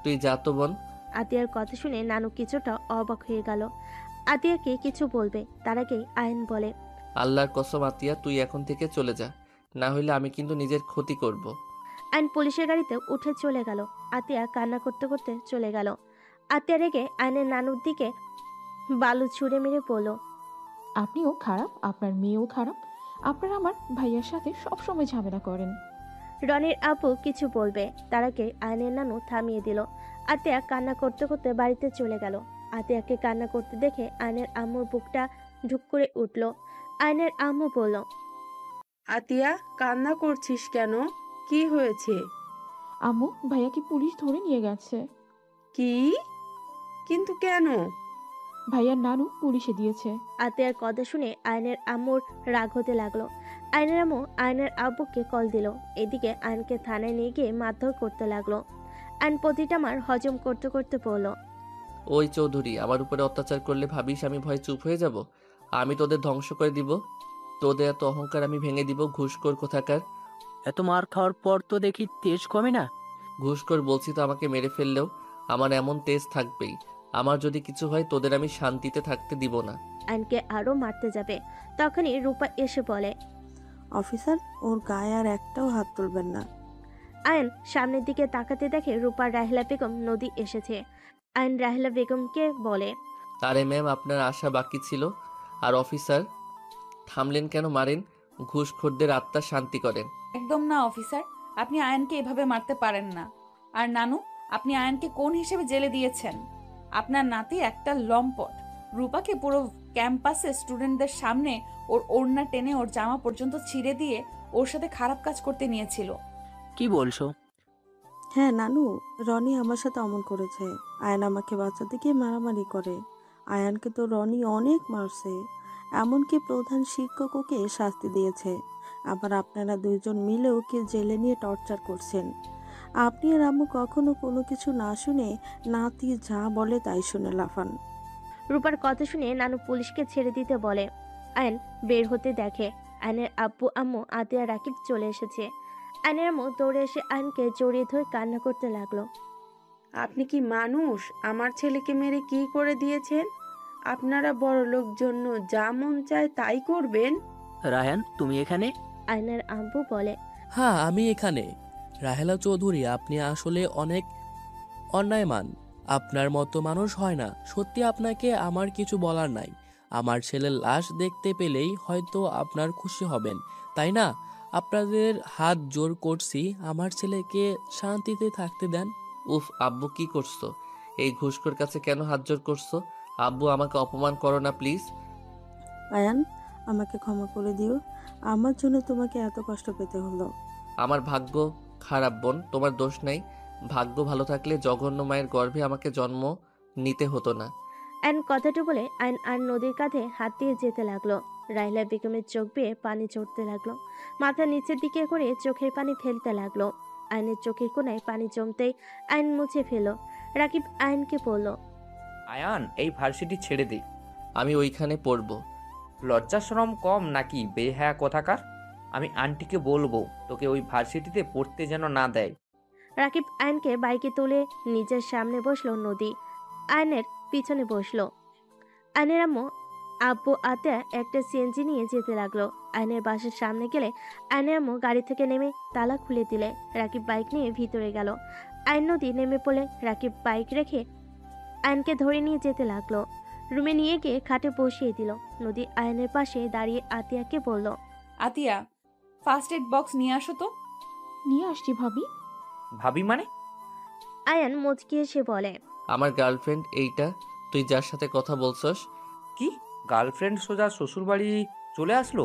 তুই যা তো বোন। আতিয়ার কথা শুনে নানু কিছুটা অবাক হয়ে গেল। আতিয়াকে কিছু বলবে তার আগেই আয়ন বলে, আল্লাহর কসম আতিয়া, তুই এখন থেকে চলে যা, না হলে আমি কিন্তু নিজের ক্ষতি করব। আয়ন পুলিশের গাড়িতে উঠে চলে গেল। আতিয়া কান্না করতে করতে চলে গেল। আতিয়া রেগে আয়নের নানুর দিকে বালু ছুঁড়ে মেরে বলল, আপনিও খারাপ, আপনার মেয়েও খারাপ। আপনারা আমার ভাইয়ার সাথে সবসময় ঝামেলা করেন। রনির আপু কিছু বলবে তার আগে আয়নের নানু থামিয়ে দিল। আতিয়া কান্না করতে করতে বাড়িতে চলে গেল। আতিয়াকে কান্না করতে দেখে আয়নের আম্মুর বুকটা ঢুক করে উঠল। আয়নের আম্মু বলল, আতিয়া, কান্না করছিস কেন? কি হয়েছে? আম্মু, ভাইয়াকে পুলিশ ধরে নিয়ে গেছে। কি? কিন্তু কেন? ভাইয়ার নানু পুলিশে দিয়েছে। আতিয়ার কথা শুনে আয়নের আম্মুর রাগ হতে লাগলো। আয়নের আম্মু আয়নের আব্বুকে কল দিল। এদিকে আয়নকে থানায় নিয়ে গিয়ে মারধর করতে লাগলো। আয়ন প্রতিটা মার হজম করতে করতে বলল, ওই চৌধুরী, আমার উপরে অত্যাচার করলে ভাবিস আমি ভয় চুপ হয়ে যাব? আমি তোদের ধ্বংস করে দিব। তোদের এত অহংকার আমি ভেঙে দিব, ঘুষখোর কোথাকার। এত মার খাওয়ার পর তো দেখি তেজ কমে না। ঘুষখোর বলছি তো, আমাকে মেরে ফেললেও আমার এমন তেজ থাকবেই। আমার যদি কিছু হয় তোদের আমি শান্তিতে থাকতে দিব না। আয়নকে আরো মারতে যাবে তখনই রূপা এসে বলে, অফিসার, ওর গায়ে আর একটাও হাত তুলবেন না। আয়ন সামনের দিকে তাকাতে দেখে রূপার রাহেলা বেগম নদী এসেছে। আয়ন রাহেলা বেগমকে বলে, আরে ম্যাম, আপনার আশা বাকি ছিল। আর অফিসার, থামলেন কেন? মারেন, ঘুষখোরদের আত্মার শান্তি করেন। একদম না অফিসার, আপনি আয়নকে এভাবে মারতে পারেন না। আর নানু, আপনি আয়নকে কোন হিসেবে জেলে দিয়েছেন? আপনার নাতি একটা লম্পট। রূপাকে পুরো ক্যাম্পাসে স্টুডেন্টদের সামনে ওর ওড়না টেনে ওর জামা পর্যন্ত ছিঁড়ে দিয়ে ওর সাথে খারাপ কাজ করতে নিয়েছিল। কি বলছো? হ্যাঁ নানু, রনি আমার সাথে অমন করেছে। আয়ান আমাকে বাচ্চাতে গিয়ে মারামারি করে। আয়ানকে তো রনি অনেক মারছে, এমনকি প্রধান শিক্ষক ওকে শাস্তি দিয়েছে। আবার আপনারা দুইজন মিলে ওকে জেলে নিয়ে টর্চার করছেন। আপনি আর আম্মু কখনো কোনো কিছু না শুনে নাতি যা বলে তাই শুনে লাফান। রূপার কথা শুনে নানু পুলিশকে ছেড়ে দিতে বলে। আয়ন বের হতে দেখে আয়নের আব্বু আম্মু আতিয়া রাকিব চলে এসেছে। আয়নের আম্মু দৌড়ে এসে আয়নকে জড়িয়ে ধরে কান্না করতে লাগলো। আপনি কি মানুষ? আমার ছেলেকে মেরে কি করে দিয়েছেন? আপনারা বড় লোক জন্য যা মন চায় তাই করবেন? রায়ান, তুমি এখানে? আয়নের আব্বু বলে। হ্যাঁ, আমি এখানে। রাহেলা চৌধুরী, আপনি আসলে অনেক অন্যায়মান। আপনার মতো মানুষ হয় না। সত্যি আপনাকে আমার কিছু বলার নাই। আমার ছেলের লাশ দেখতে পেলেই হয়তো আপনার খুশি হবেন, তাই না? আপনাদের হাত জোর করছি, আমার ছেলেকে শান্তিতে থাকতে দেন। উফ, আব্বু কি করছো? এই ঘুষখোর কাছে কেন হাত জোর করছো? আব্বু, আমাকে অপমান করো না প্লিজ। আয়ান, আমাকে ক্ষমা করে দিও। আমার জন্য তোমাকে এত কষ্ট পেতে হলো। আমার ভাগ্য খারাপ বোন, তোমার দোষ নাই। ভাগ্য ভালো থাকলে জঘন্য মায়ের গর্ভে আমাকে জন্ম নিতে হতো না। আয়ন কথাটা বলে আয়ন আর নদীর কাঁধে হাত দিয়ে যেতে লাগলো। রাহিলা বেগমের চোখ বেয়ে পানি চড়তে লাগলো। মাথা নিচের দিকে করে চোখের পানি ফেলতে লাগলো। আয়নের চোখের কোণায় পানি জমতেই আয়ন মুছে ফেলো। রাকিব আয়নকে বলল, আয়ান, এই ভার্সিটি ছেড়ে দে। আমি ওইখানে পড়বো। লজ্জা শরম কম নাকি বেহায়া কোথাকার? আমি আন্টিকে বলবো তোকে ওই ভার্সিটিতে পড়তে যেন না দেয়। রাকিব আয়নকে বাইকে তুলে নিজের সামনে বসলো। নদী আয়নের পিছনে বসলো। আয়নের আম্মু আব্বু আতিয়া একটা সিএনজি নিয়ে যেতে লাগলো। আয়নের বাসার সামনে গেলে আয়নের আম্মু গাড়ি থেকে নেমে তালা খুলে দিলে রাকিব বাইক নিয়ে ভিতরে গেল। আয়ন নদী নেমে পড়লে রাকিব বাইক রেখে আয়নকে ধরে নিয়ে যেতে লাগলো। রুমে নিয়ে গিয়ে খাটে বসিয়ে দিল। নদী আয়নের পাশে দাঁড়িয়ে আতিয়াকে বলল, আতিয়া, ফার্স্ট এড বক্স নিয়ে আসো তো। নিয়ে আসছি ভাবি। ভাবি মানে? আয়ান মুচকি এসে বলে, আমার গার্লফ্রেন্ড এইটা, তুই যার সাথে কথা বলছস। কি গার্লফ্রেন্ড সোজা শ্বশুর বাড়ি চলে আসলো?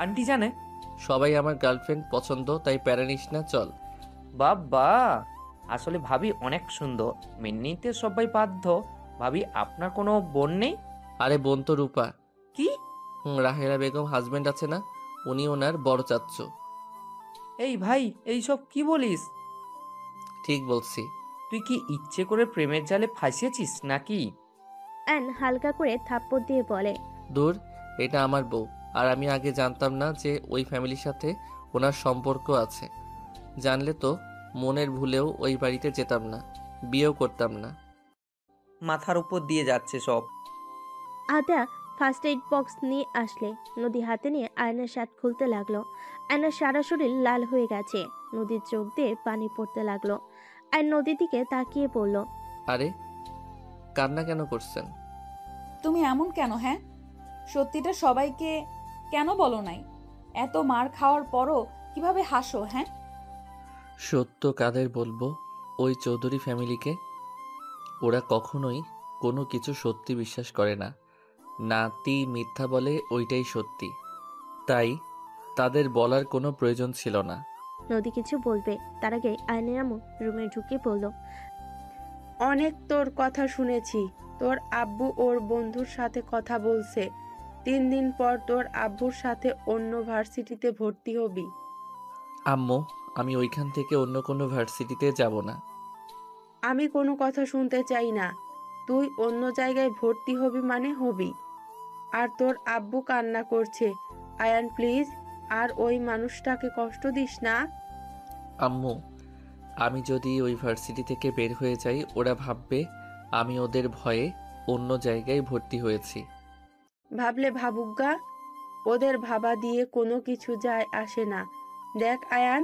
আন্টি জানে? সবাই আমার গার্লফ্রেন্ড পছন্দ, তাই প্যারা নিস না, চল। বাবা, আসলে ভাবি অনেক সুন্দর, মেনে নিতে সবাই বাধ্য। ভাবি, আপনার কোনো বোন নেই? আরে বোন তো রূপা। কি? রাহেলা বেগম হাজবেন্ড আছে না, উনি ওনার বড় চাচ্চু। এই ভাই, এইসব কি বলিস? ঠিক বলছি। তুই কি ইচ্ছে করে প্রেমের জালে ফাঁসিয়েছিস নাকি? আয়ন হালকা করে থাপ্পড় দিয়ে বলে, দূর, এটা আমার বউ। আর আমি আগে জানতাম না যে ওই ফ্যামিলির সাথে ওনার সম্পর্ক আছে। জানলে তো মনের ভুলেও ওই বাড়িতে যেতাম না, বিয়েও করতাম না। মাথার উপর দিয়ে যাচ্ছে সব। আদা ফার্স্ট এইড বক্স নিয়ে আসলে নদী হাতে নিয়ে আয়নার শার্ট খুলতে লাগলো। আয়নার সারা শরীর লাল হয়ে গেছে। নদীর চোখ দিয়ে পানি পড়তে লাগলো। আর নদীর দিকে তাকিয়ে বলল, আরে কান্না কেন করছেন? তুমি এমন কেন? হ্যাঁ, সত্যিটা সবাইকে কেন বলো নাই? এত মার খাওয়ার পরও কিভাবে হাসো? হ্যাঁ, সত্য কাদের বলবো? ওই চৌধুরী ফ্যামিলিকে। ওরা কখনোই কোনো কিছু সত্যি বিশ্বাস করে না। নাতি মিথ্যা বলে, ওইটাই সত্যি। তাই তাদের বলার কোনো প্রয়োজন ছিল না। নদী কিছু বলবে তার আগে আয়নের আম্মু রুমে ঢুকে বলল, অনেক তোর কথা শুনেছি। তোর আব্বু ওর বন্ধুর সাথে কথা বলছে। 3 দিন পর তোর আব্বুর সাথে অন্য ভার্সিটিতে ভর্তি হবি। আম্মু, আমি ওইখান থেকে অন্য কোনো ভার্সিটিতে যাব না। আমি কোনো কথা শুনতে চাই না। তুই অন্য জায়গায় ভর্তি হবি মানে হবি। আর তোর আব্বু কান্না করছে। আয়ান প্লিজ, আর ওই মানুষটাকে কষ্ট দিস না। আম্মু, আমি যদি ওই ভার্সিটি থেকে বের হয়ে যাই, ওরা ভাববে আমি ওদের ভয়ে অন্য জায়গায় ভর্তি হয়েছি। ভাবলে ভাবুকগা, ওদের ভাবা দিয়ে কোনো কিছু যায় আসে না। দেখ আয়ান,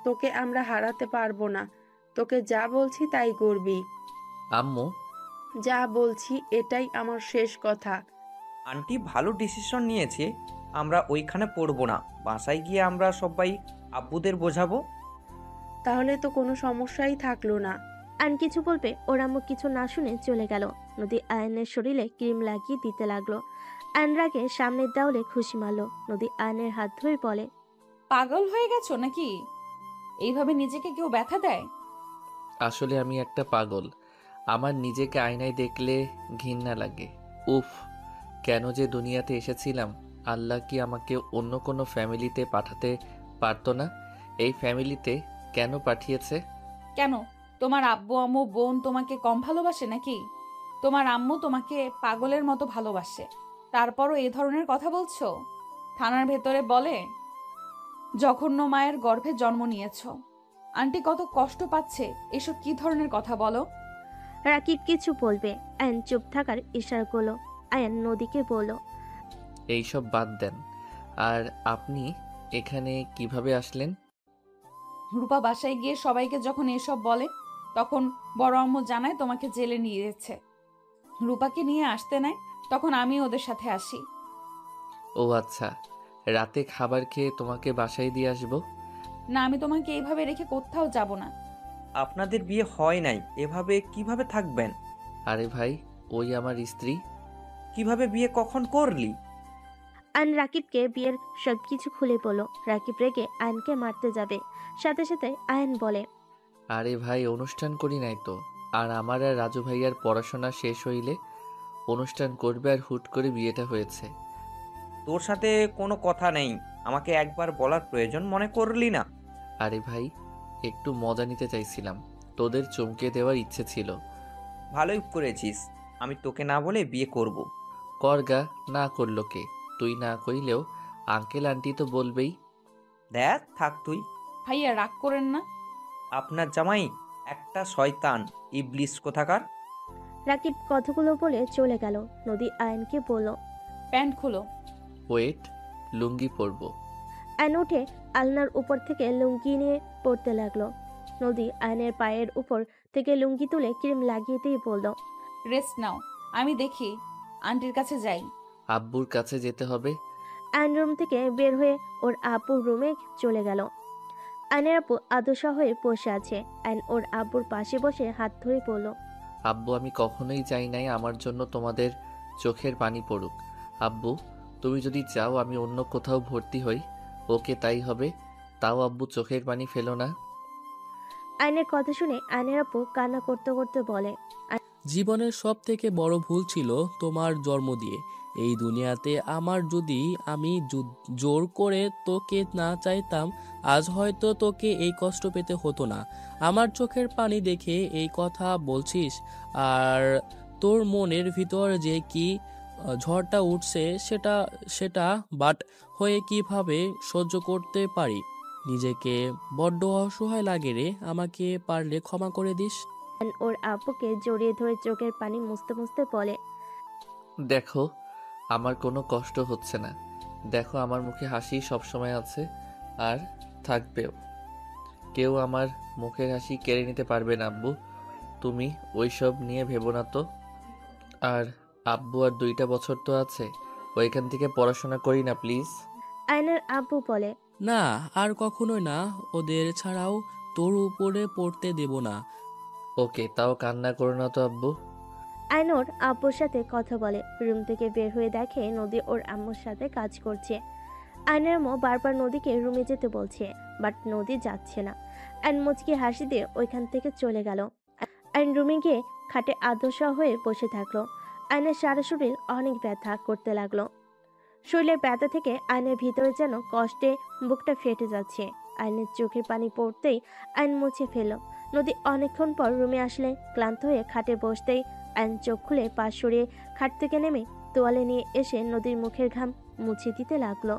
তোকে আমরা হারাতে পারবো না। তোকে যা বলছি তাই করবি। আম্মু, যা বলছি এটাই আমার শেষ কথা। আন্টি ভালো ডিসিশন নিয়েছে। আমরা ওইখানে পড়বো না, বাসায় গিয়ে আমরা সবাই আব্বুদের বোঝাবো। তাহলে তো কোনো সমস্যাই থাকলো না। আয়ন কিছু বলবে ওর আম্মু কিছু না শুনে চলে গেল। নদী আয়নের শরীরে ক্রিম লাগিয়ে দিতে লাগলো। আয়ন রাগে সামনের দেওয়ালে খুশি মারল। নদী আয়নের হাত ধরে বলে, পাগল হয়ে গেছো নাকি? এইভাবে নিজেকে কেউ ব্যথা দেয়? আসলে আমি একটা পাগল। আমার নিজেকে আয়নায় দেখলে ঘৃণা লাগে। উফ, কেন যে দুনিয়াতে এসেছিলাম। আল্লাহ কি আমাকে অন্য কোনো ফ্যামিলিতে পাঠাতে পারতো না? এই ফ্যামিলিতে কেন পাঠিয়েছে? কেন তোমার আব্বু আম্মু বোন তোমাকে কম ভালোবাসে নাকি? তোমার আম্মু তোমাকে পাগলের মতো ভালোবাসে, তারপরও এই ধরনের কথা বলছো? থানার ভেতরে বলে জঘন্য মায়ের গর্ভে জন্ম নিয়েছো। আন্টি কত কষ্ট পাচ্ছে, এসব কি ধরনের কথা বলো? রাকিব কিছু বলবে, আয়ান চুপ থাকার ইশারা করলো। আয়ান নদীকে বলল, এইসব বাদ দেন। আর আপনি এখানে কিভাবে আসলেন? রূপা বাসায় গিয়ে সবাইকে যখন এসব বলে, তখন বড় আম্মু জানায় তোমাকে জেলে নিয়ে যাচ্ছে। রূপাকে নিয়ে আসতে নেয়, তখন আমি ওদের সাথে আসি। ও আচ্ছা, রাতে খাবার খেয়ে তোমাকে বাসায় দিয়ে আসবো? না, আমি তোমাকে এইভাবে রেখে কোথাও যাব না। আপনাদের বিয়ে হয় নাই, এভাবে কিভাবে থাকবেন? আরে ভাই, ওই আমার স্ত্রী। কিভাবে বিয়ে কখন করলি? আয়ন রাকিবকে বিয়ের সবকিছু খুলে বলল। রাকিব রেগে আয়নকে মারতে যাবে, সাথে সাথে আয়ন বলে, আরে ভাই, অনুষ্ঠান করি নাই তো। আর আমার আর রাজু ভাইয়ার পড়াশোনা শেষ হইলে অনুষ্ঠান করবে, আর হুট করে বিয়েটা হয়েছে। তোর সাথে কোনো কথা নেই, আমাকে একবার বলার প্রয়োজন মনে করলি না? আরে ভাই, একটু মজা নিতে চাইছিলাম, তোদের চমকে দেওয়ার ইচ্ছে ছিল। ভালোই করেছিস, আমি তোকে না বলে বিয়ে করব। করগা, না করলো কে? তুই না কইলেও আঙ্কেল আন্টি তো বলবেই। দেখ থাক তুই। ভাইয়া রাগ করেন না। আপনার জামাই একটা শয়তান, ইবলিস কোথাকার। রাকিব কথাগুলো বলে চলে গেল। নদী আয়নকে বলল, প্যান্ট খুলো। ওয়েট, লুঙ্গি পরবো। আয়ন উঠে আলনার উপর থেকে লুঙ্গি নিয়ে পড়তে লাগলো। নদী আয়নের পায়ের উপর থেকে লুঙ্গি তুলে ক্রিম লাগিয়ে দিয়ে বলল, রেস্ট নাও, আমি দেখি আন্টির কাছে যাই। আব্বুর কাছে যেতে হবে। আয়ন রুম থেকে বের হয়ে ওর আব্বুর রুমে চলে গেল। আয়নের আপু আদশা হয়ে বসে আছে। আয়ন ওর আব্বুর পাশে বসে হাত ধরে বলল, আব্বু, আমি কখনোই চাই নাই আমার জন্য তোমাদের চোখের পানি পড়ুক। আব্বু, তুমি যদি চাও আমি অন্য কোথাও ভর্তি হই, ওকে তাই হবে। তাও আব্বু, চোখের পানি ফেলো না। আয়নের কথা শুনে আয়নের আপু কান্না করতে করতে বলে, জীবনের সব থেকে বড় ভুল ছিল তোমার জন্ম দিয়ে এই দুনিয়াতে আমার। যদি আমি জোর করে তোকে না চাইতাম, আজ হয়তো তোকে এই কষ্ট পেতে হতো না। আমার চোখের পানি দেখে এই কথা বলছিস, আর তোর মনের ভিতর যে কি ঝড়টা উঠছে সেটা সেটা বাট হয়ে কিভাবে সহ্য করতে পারি। নিজেকে বড্ড অসহায় লাগে রে, আমাকে পারলে ক্ষমা করে দিস। আয়ন ওর আব্বুকে জড়িয়ে ধরে চোখের পানি মুছতে মুছতে বলে, দেখো, আমার কোনো কষ্ট হচ্ছে না। দেখো, আমার মুখে হাসি সবসময় আছে আর থাকবেও। কেউ আমার মুখের হাসি কেড়ে নিতে পারবে না আব্বু। তুমি ওইসব নিয়ে ভেবো না তো। আর আব্বু, আর 2টা বছর তো আছে, ওইখান থেকে পড়াশোনা করি না প্লিজ। আয়নের আব্বু বলে, না, আর কখনোই না। ওদের ছাড়াও তোর উপরে পড়তে দেব না। ওকে, তাও কান্না করো না তো আব্বু। আয়ন ওর আব্বুর সাথে কথা বলে। রুম থেকে বের হয়ে দেখে নদী ওর আম্মুর সাথে কাজ করছে। আয়নের আম্মু বারবার নদীকে রুমে যেতে বলছে, বাট নদী যাচ্ছে না। আয়ন মুচকি হাসি দিয়ে ওইখান থেকে চলে গেল। আয়ন রুমে গিয়ে খাটে আদশা হয়ে বসে থাকলো। আয়নের সারা শরীর অনেক ব্যথা করতে লাগলো। শরীরের ব্যথা থেকে আয়নের ভিতরে যেন কষ্টে বুকটা ফেটে যাচ্ছে। আয়নের চোখের পানি পড়তেই আয়ন মুছে ফেলল। নদী অনেকক্ষণ পর রুমে আসলে ক্লান্ত হয়ে খাটে বসতেই আয়ন চোখ খুলে পা সরিয়ে খাট থেকে নেমে তোয়ালে নিয়ে এসে নদীর মুখের ঘাম মুছে দিতে লাগলো।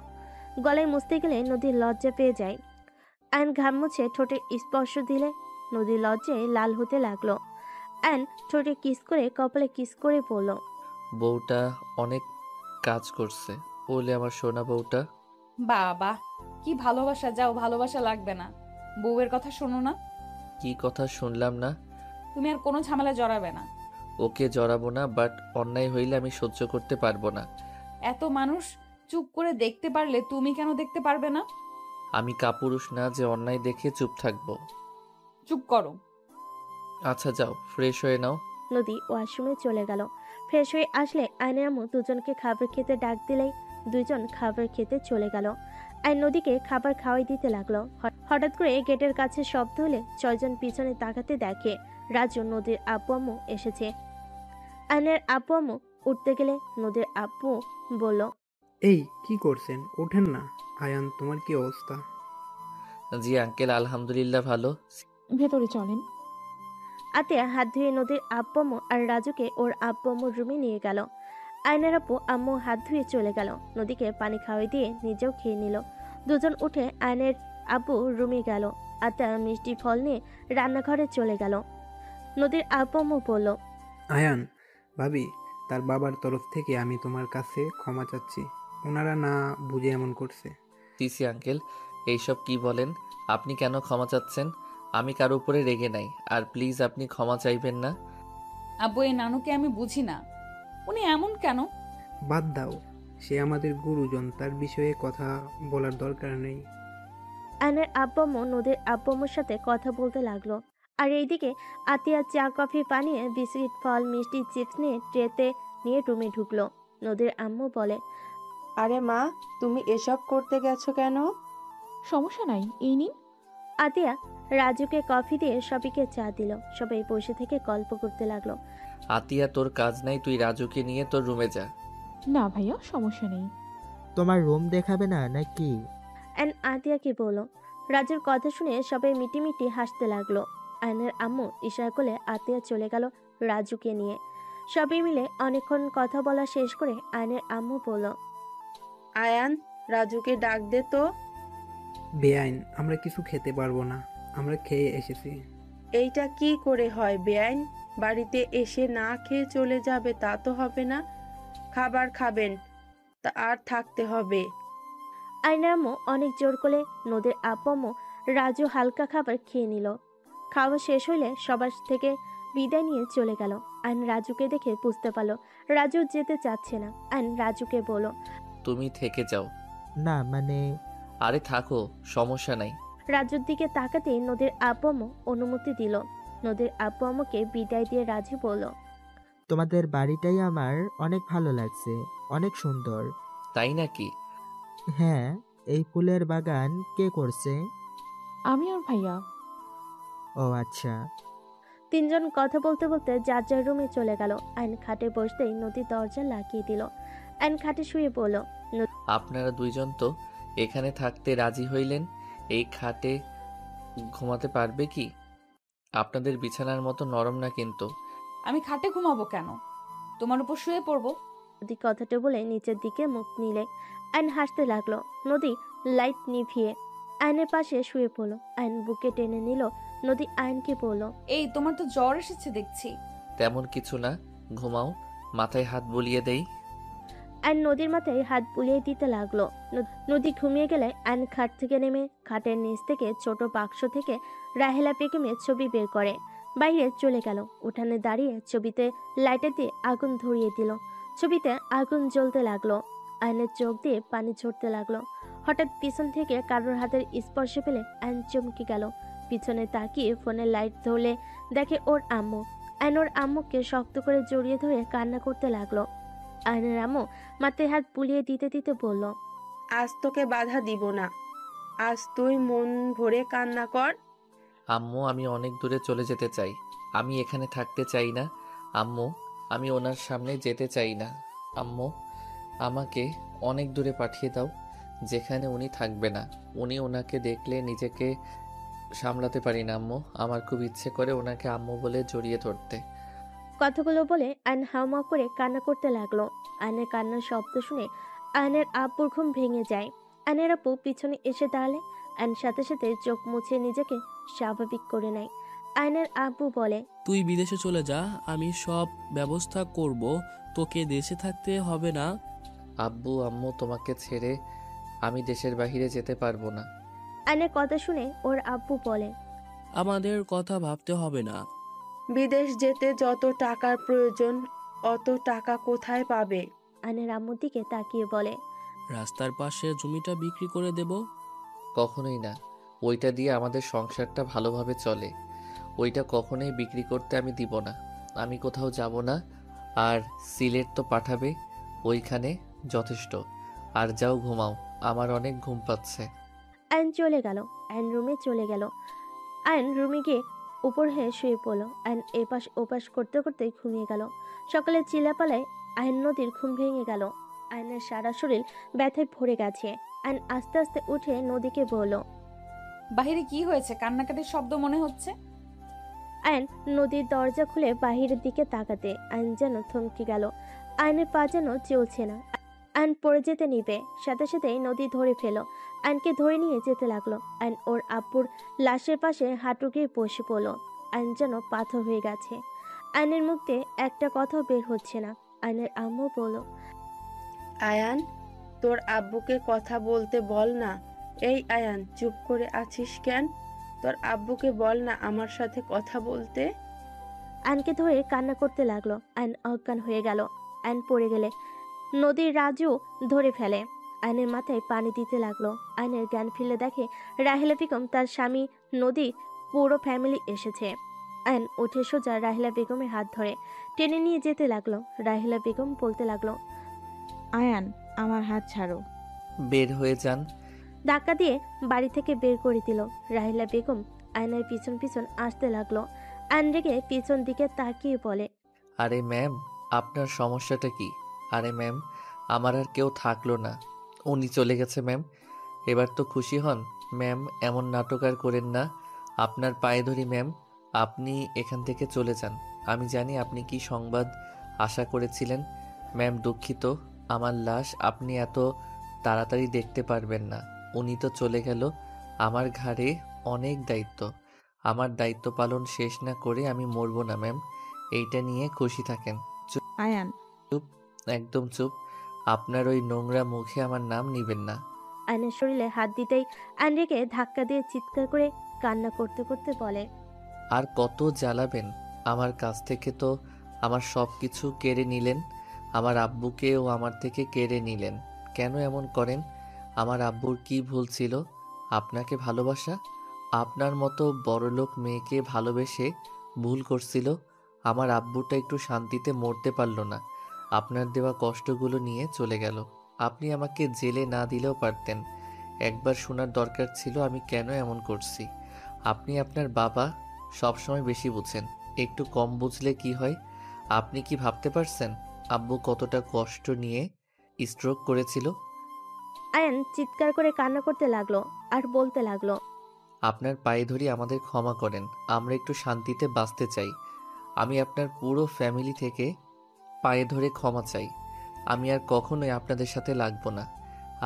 গলায় মুছতে গেলে নদীর লজ্জা পেয়ে যায়। আয়ন ঘাম মুছে ঠোঁটে স্পর্শ দিলে নদীর লজ্জায় লাল হতে লাগলো। আয়ন ঠোঁটে কিস করে কপালে কিস করে বলল, বউটা অনেক কাজ করছে বলে আমার সোনা বউটা। বাবা, কি ভালোবাসা! যাও, ভালোবাসা লাগবে না, বউয়ের কথা শোনো না। কি কথা শুনলাম না? তুমি আর কোনো ঝামেলা জড়াবে না। ওকে জড়াবো না, বাট অন্যায় হইলে আমি সহ্য করতে পারবো না। এত মানুষ চুপ করে দেখতে পারলে তুমি কেন দেখতে পারবে না? আমি কাপুরুষ না যে অন্যায় দেখে চুপ থাকবো। চুপ করো। আচ্ছা যাও, ফ্রেশ হয়ে নাও। নদী ওয়াশরুমে চলে গেল। ফ্রেশ হয়ে আসলে আয়নের আম্মু দুজনকে খাবার খেতে ডাক দিলেই দুইজন খাবার খেতে চলে গেল। আয়ন নদীকে খাবার খাওয়াই দিতে লাগলো। হঠাৎ করে গেটের কাছে শব্দ হলে 6 জন পিছনে তাকাতে দেখে রাজু নদীর আব্বু আম্মু এসেছে। আয়নের আব্বু আম্মু উঠতে গেলে নদীর আব্বু বলল, এই কি করছেন? ওঠেন না। আয়ান, তোমার কি অবস্থা? জি আঙ্কেল, আলহামদুলিল্লাহ ভালো। ভেতরে চলেন। আতিয়া হাত ধুয়ে নদীর আব্বু আম্মু আর রাজুকে ওর আব্বু আম্মুর রুমে নিয়ে গেল। আয়নের আব্বু আম্মু হাত ধুয়ে চলে গেল, নদীকে পানি খাওয়াই দিয়ে নিজেও খেয়ে নিল। দুজন উঠে আয়নের আব্বু রুমে গেল। আতিয়া মিষ্টি ফল নিয়ে রান্নাঘরে চলে গেল। নদীর আব্বু আম্মু বলল, আয়ান, ভাবি, তার বাবার তরফ থেকে আমি তোমার কাছে ক্ষমা চাচ্ছি। ওনারা না বুঝে এমন করছে। সিসি আঙ্কেল, এইসব কি বলেন? আপনি কেন ক্ষমা চাচ্ছেন? আমি কারো উপরে রেগে নাই, আর প্লিজ আপনি ক্ষমা চাইবেন না। আব্বু, এই নানুকে আমি বুঝি না, উনি এমন কেন? বাদ দাও, সে আমাদের গুরুজন, তার বিষয়ে কথা বলার দরকার নেই। আয়নের আব্বু আম্মু নদীর আব্বু আম্মুর সাথে কথা বলতে লাগলো। আর এইদিকে আতিয়া চা কফি বানিয়ে বিস্কিট ফল মিষ্টি চিপস নিয়ে ট্রেতে নিয়ে রুমে ঢুকলো। নদীর আম্মু বলে, আরে মা, তুমি এসব করতে গেছো কেন? সমস্যা নাই, এই নিন। আতিয়া রাজুকে কফি দিয়ে সবাইকে চা দিল। সবাই বসে থেকে গল্প করতে লাগলো। আতিয়া, তোর কাজ নাই, তুই রাজুকে নিয়ে তোর রুমে যা। না ভাইয়া, সমস্যা নেই। তোমার রুম দেখাবে না নাকি? আতিয়াকে বলো। রাজুর কথা শুনে সবাই মিটিমিটি হাসতে লাগলো। আয়নের আম্মু ইশারা করলে আতিয়া চলে গেল রাজুকে নিয়ে। সবাই মিলে অনেকক্ষণ কথা বলা শেষ করে আয়নের আম্মু বলল, আয়ান, রাজুকে ডাক দে তো। বেআইন, আমরা কিছু খেতে পারবো না, আমরা খেয়ে এসেছি। এইটা কি করে হয় বেআইন? বাড়িতে এসে না খেয়ে চলে যাবে তা তো হবে না। খাবার খাবেন তা আর থাকতে হবে। আয়নের আম্মু অনেক জোর করে নদীর আব্বু আম্মু রাজু হালকা খাবার খেয়ে নিল। খাওয়া শেষ হইলে সবার থেকে বিদায় নিয়ে চলে গেল। আইন রাজুকে দেখে বুঝতে পারলো রাজু যেতে চাচ্ছে না। আইন রাজুকে বলল, তুমি থেকে যাও। না মানে? আরে থাকো, সমস্যা নাই। রাজুর দিকে তাকাতেই নদীর আব্বু আম্মু অনুমতি দিল। নদীর আব্বু আম্মুকে বিদায় দিয়ে রাজু বলল, তোমাদের বাড়িটাই আমার অনেক ভালো লাগছে, অনেক সুন্দর। তাই নাকি? হ্যাঁ, এই ফুলের বাগান কে করছে? আমি আর ভাইয়া। ও আচ্ছা। তিনজন কথা বলতে বলতে যার যার রুমে চলে গেল। আইন খাটে বসতেই নদী দরজা লাগিয়ে দিল। আইন খাটে শুয়ে বলল, আপনারা দুইজন তো এখানে থাকতে রাজি হইলেন, এই খাটে ঘুমাতে পারবে কি? আপনাদের বিছানার মতো নরম না কিন্তু। আমি খাটে ঘুমাবো কেন? তোমার উপর শুয়ে পড়বো। নদী কথাটা বলে নিচের দিকে মুখ নিলে। আইন হাসতে লাগলো। নদী লাইট নিভিয়ে আইনের পাশে শুয়ে পড়লো। আইন বুকে টেনে নিল। নদী আইনকে বলল, এই তোমার তো জ্বর এসেছে দেখছি। তেমন কিছু না, ঘুমাও, মাথায় হাত বুলিয়ে দেই। আইন নদীর মাথায় হাত বুলিয়ে দিতে লাগলো। নদী ঘুমিয়ে গেলে আইন খাট থেকে নেমে খাটের নিচ থেকে ছোট বাক্স থেকে রাহেলা বেগমের ছবি বের করে বাইরে চলে গেল। উঠানে দাঁড়িয়ে ছবিতে লাইটার দিয়ে আগুন ধরিয়ে দিল। ছবিতে আগুন জ্বলতে লাগলো। আইনের চোখ দিয়ে পানি ঝরতে লাগলো। হঠাৎ পিছন থেকে কারোর হাতের স্পর্শে পেলে আইন চমকে গেল। পিছনে তাকিয়ে ফোনের লাইট ধরলে দেখে ওর আম্মু। আইন ওর আম্মুকে শক্ত করে জড়িয়ে ধরে কান্না করতে লাগলো। আয়নের আম্মু মাথায় হাত বুলিয়ে দিতে দিতে বলল, আজ তোকে বাধা দিব না, আজ তুই মন ভরে কান্না কর। আম্মু, আমি অনেক দূরে চলে যেতে চাই, আমি এখানে থাকতে চাই না। আম্মু, আমি ওনার সামনে যেতে চাই না। আম্মু, আমাকে অনেক দূরে পাঠিয়ে দাও, যেখানে উনি থাকবে না। ওনাকে দেখলে নিজেকে সামলাতে পারি না আম্মু। আমার খুব ইচ্ছে করে ওনাকে আম্মু বলে জড়িয়ে ধরতে। কথাগুলো বলে আইন হাউমাউ করে কান্না করতে লাগলো। আইনের কান্নার শব্দ শুনে আইনের আব্বুর ঘুম ভেঙে যায়। আইনের আব্বু পিছনে এসে দাঁড়ালে আইন সাথে সাথে চোখ মুছে নিজেকে স্বাভাবিক করে নেয়। আইনের আব্বু বলে, তুই বিদেশে চলে যা, আমি সব ব্যবস্থা করব, তোকে দেশে থাকতে হবে না। আব্বু, আম্মু, তোমাকে ছেড়ে আমি দেশের বাইরে যেতে পারবো না। আইনের কথা শুনে ওর আব্বু বলে, আমাদের কথা ভাবতে হবে না। বিদেশ যেতে যত টাকার প্রয়োজন অত টাকা কোথায় পাবে? আইনের আম্মুর দিকে তাকিয়ে বলে, রাস্তার পাশে জমিটা বিক্রি করে দেব। কখনোই না, ওইটা দিয়ে আমাদের সংসারটা ভালোভাবে চলে। ওইটা কখনোই বিক্রি করতে আমি দিব না। আমি কোথাও যাব না। আর সিলেট তো পাঠাবে, ওইখানে যথেষ্ট। আর যাও ঘুমাও, আমার অনেক ঘুম পাচ্ছে। আয়ন চলে গেল। আয়ন রুমে চলে গেল। আয়ন রুমে গিয়ে উপর হয়ে শুয়ে পড়ল। আয়ন এপাশ ওপাশ করতে করতে ঘুমিয়ে গেল। সকালে চিল্লাপালায় আয়ন নদীর ঘুম ভেঙে গেল। আয়নের সারা শরীর ব্যথায় ভরে গেছে। আয়ন আস্তে আস্তে উঠে নদীকে বলল, বাহিরে কি হয়েছে? কান্নাকাটির শব্দ মনে হচ্ছে। আয়ন নদীর দরজা খুলে বাহিরের দিকে তাকাতে আয়ন যেন থমকে গেল। আয়নের পা যেন চলছে না। আয়ন পড়ে যেতে নিবে, সাথে সাথে নদী ধরে ফেলো। আয়নকে ধরে নিয়ে যেতে লাগলো। আয়ন ওর আব্বুর লাশের পাশে হাঁটু গিয়ে বসে পড়লো। আয়ন যেন পাথর হয়ে গেছে। আয়নের মুখ দিয়ে একটা কথাও বের হচ্ছে না। আয়নের আম্মু বলল, আয়ান, তোর আব্বুকে কথা বলতে বল না। এই আয়ান, চুপ করে আছিস কেন? তোর আব্বুকে বল না আমার সাথে কথা বলতে। আয়নকে ধরে কান্না করতে লাগলো। আয়ন অজ্ঞান হয়ে গেল। আয়ন পড়ে গেলে নদীর রাজু ধরে ফেলে। আয়নের মাথায় পানি দিতে লাগলো। আয়নের জ্ঞান ফিরলে দেখে রাহেলা বেগম, তার স্বামী, নদী, পুরো ফ্যামিলি এসেছে। আয়ন উঠে সোজা রাহেলা বেগমের হাত ধরে টেনে নিয়ে যেতে লাগলো। রাহেলা বেগম বলতে লাগলো, আয়ান, আমার হাত ছাড়ো। বের হয়ে যান। ধাক্কা দিয়ে বাড়ি থেকে বের করে দিল। রাহেলা বেগম আয়নের পিছন পিছন আসতে লাগলো। আয়ন রেগে পিছন দিকে তাকিয়ে বলে, আরে ম্যাম, আপনার সমস্যাটা কি? আরে ম্যাম, আমার আর কেউ থাকলো না, উনি চলে গেছে ম্যাম। এবার তো খুশি হন ম্যাম, এমন নাটক আর করেন না। আপনার পায়ে ধরি ম্যাম, আপনি এখান থেকে চলে যান। আমি জানি আপনি কি সংবাদ আশা করেছিলেন। ম্যাম দুঃখিত, আমার লাশ আপনি এত তাড়াতাড়ি দেখতে পারবেন না। উনি তো চলে গেল, আমার ঘাড়ে অনেক দায়িত্ব। আমার দায়িত্ব পালন শেষ না করে আমি মরবো না ম্যাম, এইটা নিয়ে খুশি থাকেন। চুপ আয়ান, চুপ, একদম চুপ। আপনার ওই নোংরা মুখে আমার নাম নিবেন না। আয়নের শরীরে হাত দিতেই আয়ন রেগে ধাক্কা দিয়ে চিৎকার করে কান্না করতে করতে বলে, আর কত জ্বালাবেন? আমার কাছ থেকে তো আমার সব কিছু কেড়ে নিলেন, আমার আব্বুকেও আমার থেকে কেড়ে নিলেন। কেন এমন করেন? আমার আব্বুর কি ভুল ছিল? আপনাকে ভালোবাসা? আপনার মতো বড়লোক মেয়েকে ভালোবেসে ভুল করছিল। আমার আব্বুটা একটু শান্তিতে মরতে পারল না, আপনার দেওয়া কষ্টগুলো নিয়ে চলে গেল। আপনি আমাকে জেলে না দিলেও পারতেন। একবার শোনার দরকার ছিল আমি কেন এমন করছি। আপনি আপনার বাবা সবসময় বেশি বুঝেন, একটু কম বুঝলে কি হয়? আপনি কি ভাবতে পারছেন আব্বু কতটা কষ্ট নিয়ে স্ট্রোক করেছিল? আয়ন চিৎকার করে কান্না করতে লাগলো আর বলতে লাগলো, আপনার পায়ে ধরি আমাদের ক্ষমা করেন, আমরা একটু শান্তিতে বাঁচতে চাই। আমি আপনার পুরো ফ্যামিলি থেকে পায়ে ধরে ক্ষমা চাই। আমি আর কখনোই আপনাদের সাথে লাগবো না।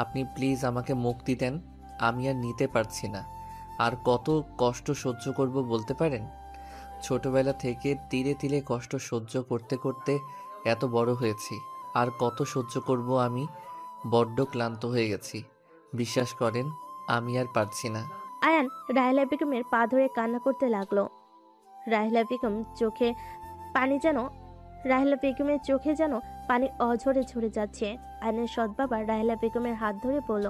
আপনি প্লিজ আমাকে মুক্তি দেন, আমি আর নিতে পারছি না। আর কত কষ্ট সহ্য করব বলতে পারেন? ছোটবেলা থেকে তিলে তিলে কষ্ট সহ্য করতে করতে এত বড় হয়েছি, আর কত সহ্য করব আমি? বড্ড ক্লান্ত হয়ে গেছি, বিশ্বাস করেন আমি আর পারছি না। আয়ান রাহেলা বেগমের পা ধরে কান্না করতে লাগলো। রাহেলা বেগম চোখে পানি যেন রাহেলা বেগমের চোখে যেন পানি অঝরে ঝরে যাচ্ছে। আয়নের সৎ বাবা রাহেলা বেগমের হাত ধরে বলল,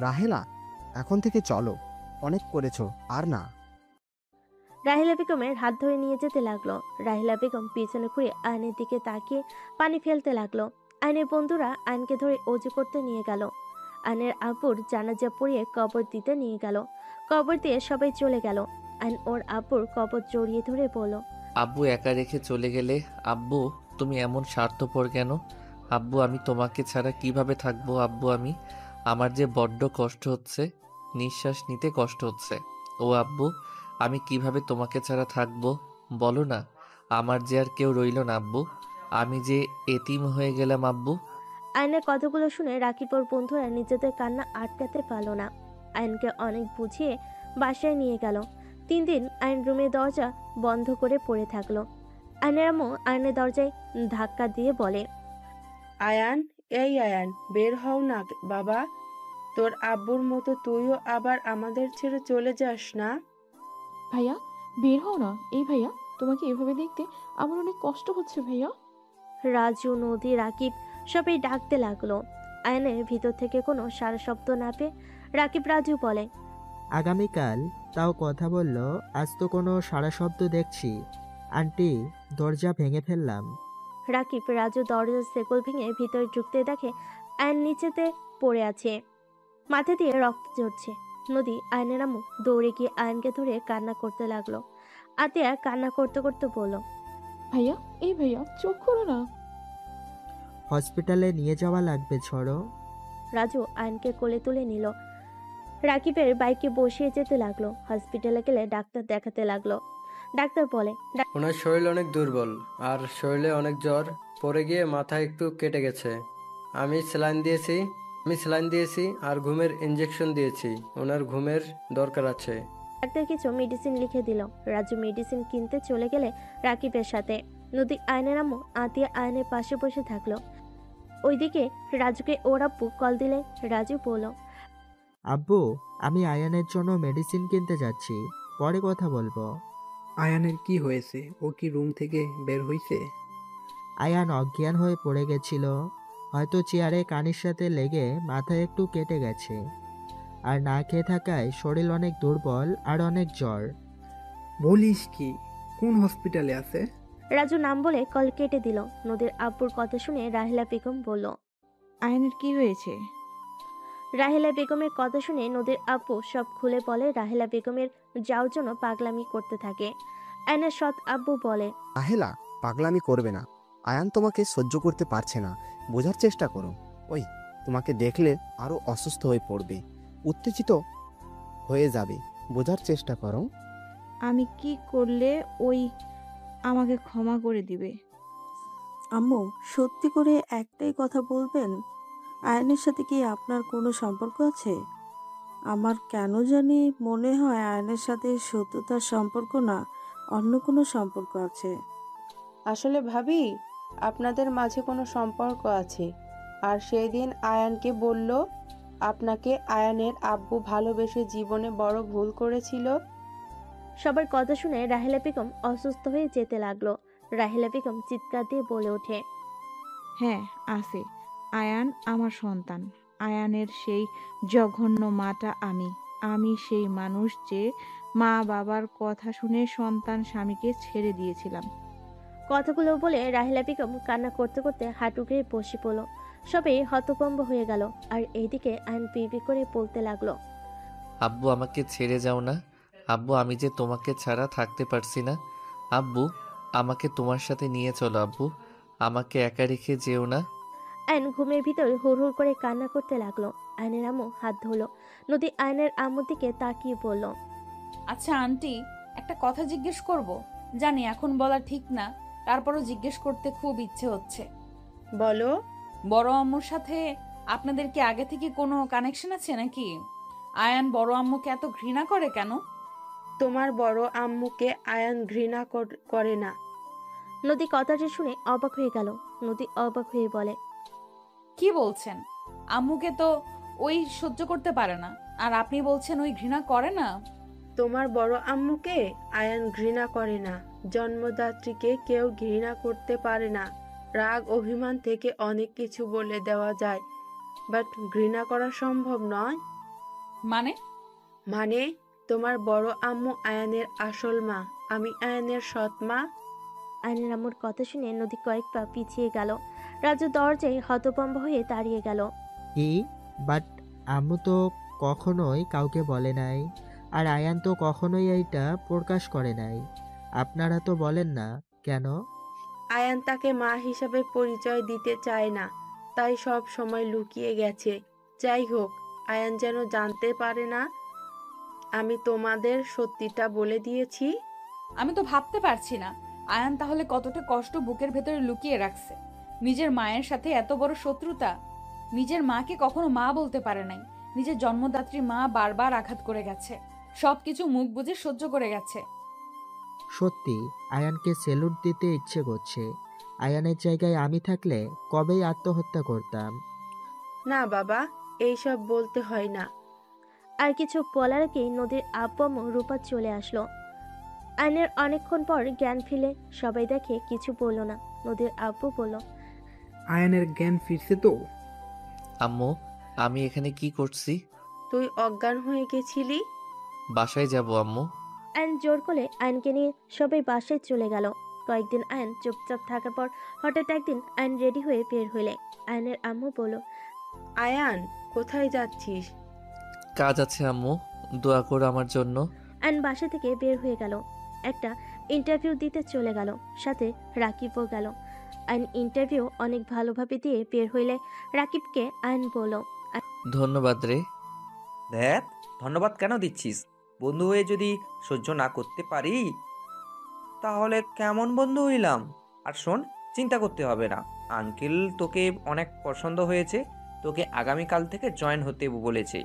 রাহেলা, এখন থেকে চলো, অনেক করেছো, আর না। রাহেলা বেগমের হাত ধরে নিয়ে যেতে লাগলো। রাহেলা বেগম পিছনে ঘুরে আয়নের দিকে তাকিয়ে পানি ফেলতে লাগলো। আয়নের বন্ধুরা আয়নকে ধরে অজু করতে নিয়ে গেল। আয়নের আব্বুর জানাজা পড়িয়ে কবর দিতে নিয়ে গেল। কবর দিয়ে সবাই চলে গেল। আয়ন ওর আব্বুর কবর জড়িয়ে ধরে বলল, আব্বু একা রেখে চলে গেলে। আব্বু তুমি এমন স্বার্থপর কেন? আব্বু আমি তোমাকে ছাড়া কিভাবে থাকবো? আব্বু আমার যে বড্ড কষ্ট হচ্ছে, নিঃশ্বাস নিতে কষ্ট হচ্ছে। ও আব্বু, আমি কিভাবে তোমাকে ছাড়া থাকবো বলো না? আমার যে আর কেউ রইল না আব্বু, আমি যে এতিম হয়ে গেলাম আব্বু। আয়নের কথাগুলো শুনে রাকিব ওর বন্ধুরা নিজেদের কান্না আটকাতে পারল না। আয়নকে অনেক বুঝিয়ে বাসায় নিয়ে গেল। 3 দিন আয়ন রুমের দরজা বন্ধ করে পড়ে থাকলো। আয়নের আম্মু আয়নের দরজায় ধাক্কা দিয়ে বলে, আয়ান, এই আয়ান, বের হও না বাবা। তোর আব্বুর মতো তুইও আবার আমাদের ছেড়ে চলে যাস না। ভাইয়া, বের হও না। এই ভাইয়া, তোমাকে এভাবে দেখতে আমার অনেক কষ্ট হচ্ছে ভাইয়া। রাজু, নদী, রাকিব সবাই ডাকতে লাগলো। আয়নের ভিতর থেকে কোনো সারা শব্দ না পেয়ে রাকিব রাজু বলে, আগামীকাল তাও কথা বলল, আজ তো কোনো সারা শব্দ দেখছি। আন্টি, দরজা ভেঙে ফেললাম। রাকিব রাজু দরজার শেকল ভেঙে ভিতরে ঢুকতে দেখে আয়ন নিচেতে পড়ে আছে, মাথা দিয়ে রক্ত ঝরছে। নদী আয়নের আম্মু দৌড়ে গিয়ে আয়নকে ধরে কান্না করতে লাগলো। আতিয়া কান্না করতে করতে বলল, ভাইয়া, এই ভাইয়া, চোখ খোলো না। হসপিটালে নিয়ে যাওয়া লাগবে, ছড়ো। রাজু আয়নকে কোলে তুলে নিল। রাকিবের বাইকে বসিয়ে যেতে লাগলো। হসপিটালে গেলে ডাক্তার দেখাতে লাগলো। ডাক্তার বলে, ওনার শরীর অনেক দুর্বল আর শরীরে অনেক জ্বর, পড়ে গিয়ে মাথা একটু কেটে গেছে। আমি স্যালাইন দিয়েছি আর ঘুমের ইঞ্জেকশন দিয়েছি। ওনার ঘুমের দরকার আছে। ডাক্তার কিছু মেডিসিন লিখে দিল। রাজু মেডিসিন কিনতে চলে গেলে রাকিবের সাথে। নদী আয়নের আম্মু আতিয়া আয়নের পাশে বসে থাকলো। ওইদিকে রাজুকে ওর আব্বু কল দিলে। রাজু বলল, আব্বু, আমি আয়ানের জন্য মেডিসিন কিনতে যাচ্ছি, পরে কথা বলবো। আয়ানের কি হয়েছে? ও কি রুম থেকে বের হইছে? আয়ান অজ্ঞান হয়ে পড়ে গেছিল, হয়তো চেয়ারে কানির সাথে লেগে মাথায় একটু কেটে গেছে। আর না খেয়ে থাকায় শরীর অনেক দুর্বল আর অনেক জ্বর। বলিস কি? কোন হসপিটালে আছে? রাজু নাম বলে কল কেটে দিল। নদীর আব্বুর কথা শুনে রাহিলা বেগম বলল, আয়নের কি হয়েছে? রাহিলা বেগমের কথা শুনে নদীর আব্বু সব খুলে বলে। রাহিলা বেগমের যাওয়ার জন্য পাগলামি করতে থাকে। আয়নের সৎ আব্বু বলে, রাহেলা, পাগলামি করবে না। আয়ান তোমাকে সহ্য করতে পারছে না, বোঝার চেষ্টা করো। ওই তোমাকে দেখলে আরো অসুস্থ হয়ে পড়বে, উত্তেজিত হয়ে যাবে, বোঝার চেষ্টা করো। আমি কি করলে ওই আমাকে ক্ষমা করে দিবে? আম্মু, সত্যি করে একটাই কথা বলবেন, আয়নের সাথে কি আপনার কোনো সম্পর্ক আছে? আমার কেন জানি মনে হয় আয়নের সাথে সত্যতার সম্পর্ক না, অন্য কোনো সম্পর্ক আছে। আসলে ভাবি, আপনাদের মাঝে কোনো সম্পর্ক আছে। আর সেই দিন আয়ানকে বলল আপনাকে আয়ানের আব্বু ভালোবেসে জীবনে বড় ভুল করেছিল। সবার কথা শুনে রাহেলা বেগম অসুস্থ হয়ে যেতে লাগলো। রাহেলা বেগম চিৎকার দিয়ে বলে ওঠে, হ্যাঁ আছে। আয়ান আমার সন্তান। আয়ানের সেই জঘন্য মাটা আমি সেই মানুষ যে মা বাবার কথা শুনে সন্তান স্বামীকে ছেড়ে দিয়েছিলাম। কথাগুলো বলে রাহিলা বেগম কান্না করতে করতে হাঁটু গেড়ে বসে পড়ল। সবাই হতভম্ব হয়ে গেল। আর এইদিকে আয়ন বিড়বিড় করে বলতে লাগলো, আব্বু, আমাকে ছেড়ে যাও না। আব্বু, আমি যে তোমাকে ছাড়া থাকতে পারছি না। আব্বু, আমাকে তোমার সাথে নিয়ে চলো। আব্বু, আমাকে একা রেখে যেও না। আয়ন ঘুমের ভিতর হুড় হুড় করে কান্না করতে লাগলো। আয়নের আম্মু হাত ধরলো। নদী আয়নের আম্মুর দিকে তাকিয়ে বলল, আচ্ছা আন্টি, একটা কথা জিজ্ঞেস করব? জানি এখন বলা ঠিক না, তারপরও জিজ্ঞেস করতে খুব ইচ্ছে হচ্ছে। বলো। বড় আম্মুর সাথে আপনাদের কি আগে থেকে কোনো কানেকশন আছে নাকি? আয়ান বড় আম্মুকে এত ঘৃণা করে কেন? তোমার বড় আম্মুকে আয়ান ঘৃণা করে না। নদী কথাটা শুনে অবাক হয়ে গেল। নদী অবাক হয়ে বলে, কি বলছেন? আম্মুকে তো ওই সহ্য করতে পারে না, আর আপনি বলছেন ওই ঘৃণা করে না? তোমার বড় আম্মুকে আয়ান ঘৃণা করে না। জন্মদাত্রীকে কেউ ঘৃণা করতে পারে না। রাগ অভিমান থেকে অনেক কিছু বলে দেওয়া যায়, বাট ঘৃণা করা সম্ভব নয়। মানে তোমার বড় আম্মু আয়ানের আসল মা, আমি আয়ানের সৎ মা। আয়নের আম্মুর কথা শুনে নদী কয়েক পা পিছিয়ে গেল। রাজু দরজায় হতভম্ব হয়ে দাঁড়িয়ে গেল। কি? বাট আম্মু তো কখনোই কাউকে বলে নাই, আর আয়ান তো কখনোই এইটা প্রকাশ করে নাই। আপনারা তো বলেন না কেন? আয়ান তাকে মা হিসাবে পরিচয় দিতে চায় না, তাই সব সময় লুকিয়ে গেছে। যাই হোক, আয়ান যেন জানতে পারে না আমি তোমাদের সত্যিটা বলে দিয়েছি। আমি তো ভাবতে পারছি না আয়ান তাহলে কতটা কষ্ট বুকের ভেতরে লুকিয়ে রাখছে। নিজের মায়ের সাথে এত বড় শত্রুতা। নিজের মাকে কখনো মা বলতে পারে নাই। নিজের জন্মদাত্রী মা বারবার আঘাত করে গেছে, সবকিছু মুখ বুজে সহ্য করে গেছে। সত্যি আয়ানকে সেলুট দিতে ইচ্ছে করছে। আয়ানের জায়গায় আমি থাকলে কবেই আত্মহত্যা করতাম। না বাবা, এইসব বলতে হয় না। আর কিছু বলার আগেই নদীর আব্বু আম্মু রূপা চলে আসলো। আয়নের অনেকক্ষণ পর জ্ঞান ফিরে সবাই দেখে কিছু বলল না। নদীর আব্বু বলল, আয়ানের জ্ঞান ফিরছে তো? আম্মু, আমি এখানে কি করছি? তুই অজ্ঞান হয়ে গেছিলি। বাসায় যাব আম্মু। আয়ন জোর করে আয়নকে নিয়ে সবাই বাসায় চলে গেল। কয়েকদিন আয়ন চুপচাপ থাকার পর হঠাৎ একদিন আয়ন রেডি হয়ে বের হইলে আয়নের আম্মু বলল, আয়ান, কোথায় যাচ্ছিস? কাজ আছে আম্মু, দোয়া করো আমার জন্য। আয়ন বাসা থেকে বের হয়ে গেল, একটা ইন্টারভিউ দিতে চলে গেল, সাথে রাকিবও গেল। আয়ন ইন্টারভিউ অনেক ভালোভাবে দিয়ে বের হইলে রাকিবকে আয়ন বলল, ধন্যবাদ রে। দেখ, ধন্যবাদ কেন দিচ্ছিস? বন্ধু হয়ে যদি সহ্য না করতে পারি তাহলে কেমন বন্ধু হইলাম? আর শোন, চিন্তা করতে হবে না, আঙ্কেল তোকে অনেক পছন্দ হয়েছে, তোকে আগামীকাল থেকে জয়েন হতে বলেছে,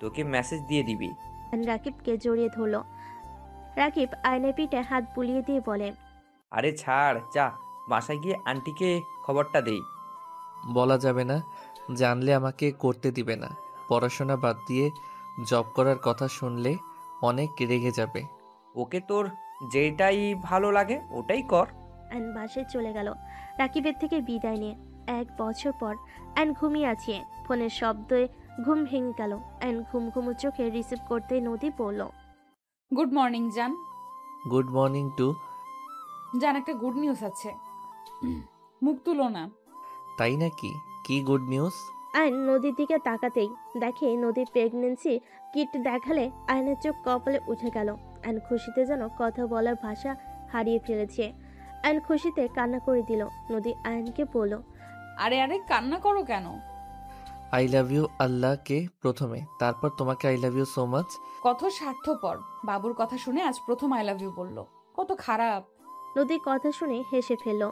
তোকে মেসেজ দিয়ে দিবি। আয়ন রাকিবকে জড়িয়ে ধরল। রাকিব আয়নের পিঠে হাত বুলিয়ে দিয়ে বলে, আরে ছাড়, যা বাসায় গিয়ে আন্টিকে খবরটা দেই। বলা যাবে না, জানলে আমাকে করতে দিবে না। পড়াশোনা বাদ দিয়ে জব করার কথা শুনলে অনেক রেগে যাবে। ওকে, তোর যেটাই ভালো লাগে ওটাই কর। আয়ন বাসায় চলে গেল রাকিবের থেকে বিদায় নিয়ে। 1 বছর পর আয়ন ঘুমিয়ে আছে, ফোনের শব্দে ঘুম ভেঙে গেল। আয়ন ঘুম ঘুমু চোখে রিসিভ করতে নদী বলল, গুড মর্নিং জান। Good morning to. জান, একটা গুড নিউজ আছে। মুখ তুলো না। তাই নাকি? কি গুড নিউজ? আয়ন নদীর দিকে তাকাতেই দেখে নদীর প্রেগনেন্সি কিট দেখালে আয়নের চোখ কপালে উঠে গেল। আয়ন খুশিতে যেন কথা বলার ভাষা হারিয়ে ফেলেছে। আয়ন খুশিতে কান্না করে দিল। নদী আয়নকে বলল, আরে আরে কান্না করো কেন? আই লাভ ইউ আল্লাহকে প্রথমে, তারপর তোমাকে I love you so much. কত স্বার্থপর, বাবুর কথা শুনে আজ প্রথম আই লাভ ইউ বললো। কত খারাপ। নদীর কথা শুনে হেসে ফেলল।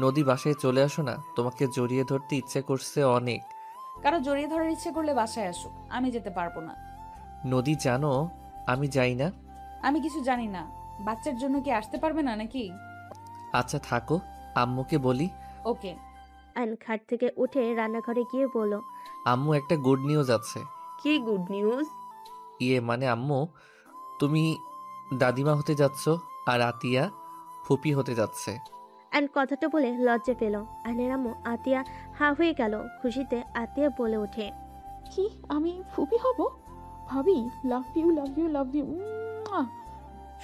নদী বাসায় চলে আসো না, তোমাকে জড়িয়ে ধরতে ইচ্ছে করছে অনেক। কারো জড়িয়ে ধরার ইচ্ছে করলে বাসায় আসুক, আমি যেতে পারবো না। নদী জানো আমি যাই না। আমি কিছু জানি না। বাচ্চার জন্য কি আসতে পারবে না নাকি? আচ্ছা থাকো, আম্মুকে বলি। ওকে। আয়ন খাট থেকে উঠে রান্নাঘরে গিয়ে বলল, আম্মু একটা গুড নিউজ আছে। কি গুড নিউজ? মানে আম্মু, তুমি দাদিমা হতে যাচ্ছ আর আতিয়া ফুপি হতে যাচ্ছে। আয়ন কথাটা বলে লজ্জা পেল। আয়নের আম্মু আতিয়া হা হয়ে গেল। খুশিতে আতিয়া বলে ওঠে, কি আমি ফুপি হব? ভাবি, love you love you love you.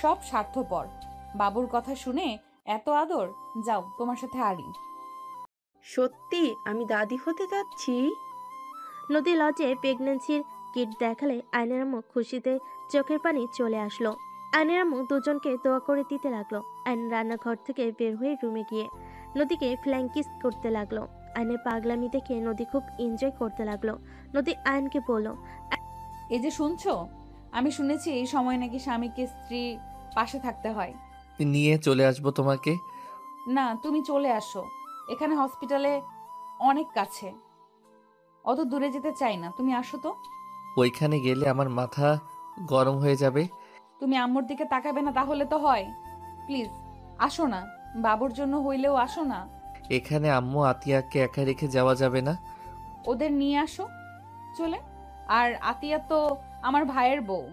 সব স্বার্থপর। বাবুর কথা শুনে এত আদর। যাও, তোমার সাথে আড়ি। সত্যি আমি দাদি হতে যাচ্ছি? নদী লজে প্রেগনেন্সির কিট দেখালে আয়নের আম্মু খুশিতে চোখের পানি চলে আসলো। আয়নের আম্মু দুজনকে দোয়া করে দিতে লাগলো। আয়ন রান্নাঘর থেকে বের হয়ে রুমে গিয়ে নদীকে ফ্ল্যাং কিস করতে লাগলো। আয়নের পাগলামি দেখে নদী খুব এনজয় করতে লাগলো। নদী আয়নকে বলল, এই যে শুনছো, আমি শুনেছি এই সময় নাকি স্বামীকে স্ত্রী পাশে থাকতে হয়। নিয়ে চলে আসবো তোমাকে। না, তুমি চলে আসো। এখানে হসপিটালে অনেক কাছে, অত দূরে যেতে চাই না। তুমি আসো তো। ওইখানে গেলে আমার মাথা গরম হয়ে যাবে। তুমি আম্মুর দিকে তাকাবে না তাহলে তো হয়। প্লিজ আসো না, বাবুর জন্য হইলেও আসো না। এখানে আম্মু আতিয়াকে একা রেখে যাওয়া যাবে না। ওদের নিয়ে আসো চলে। আর আতিয়া তো আমার ভাইয়ের বউ।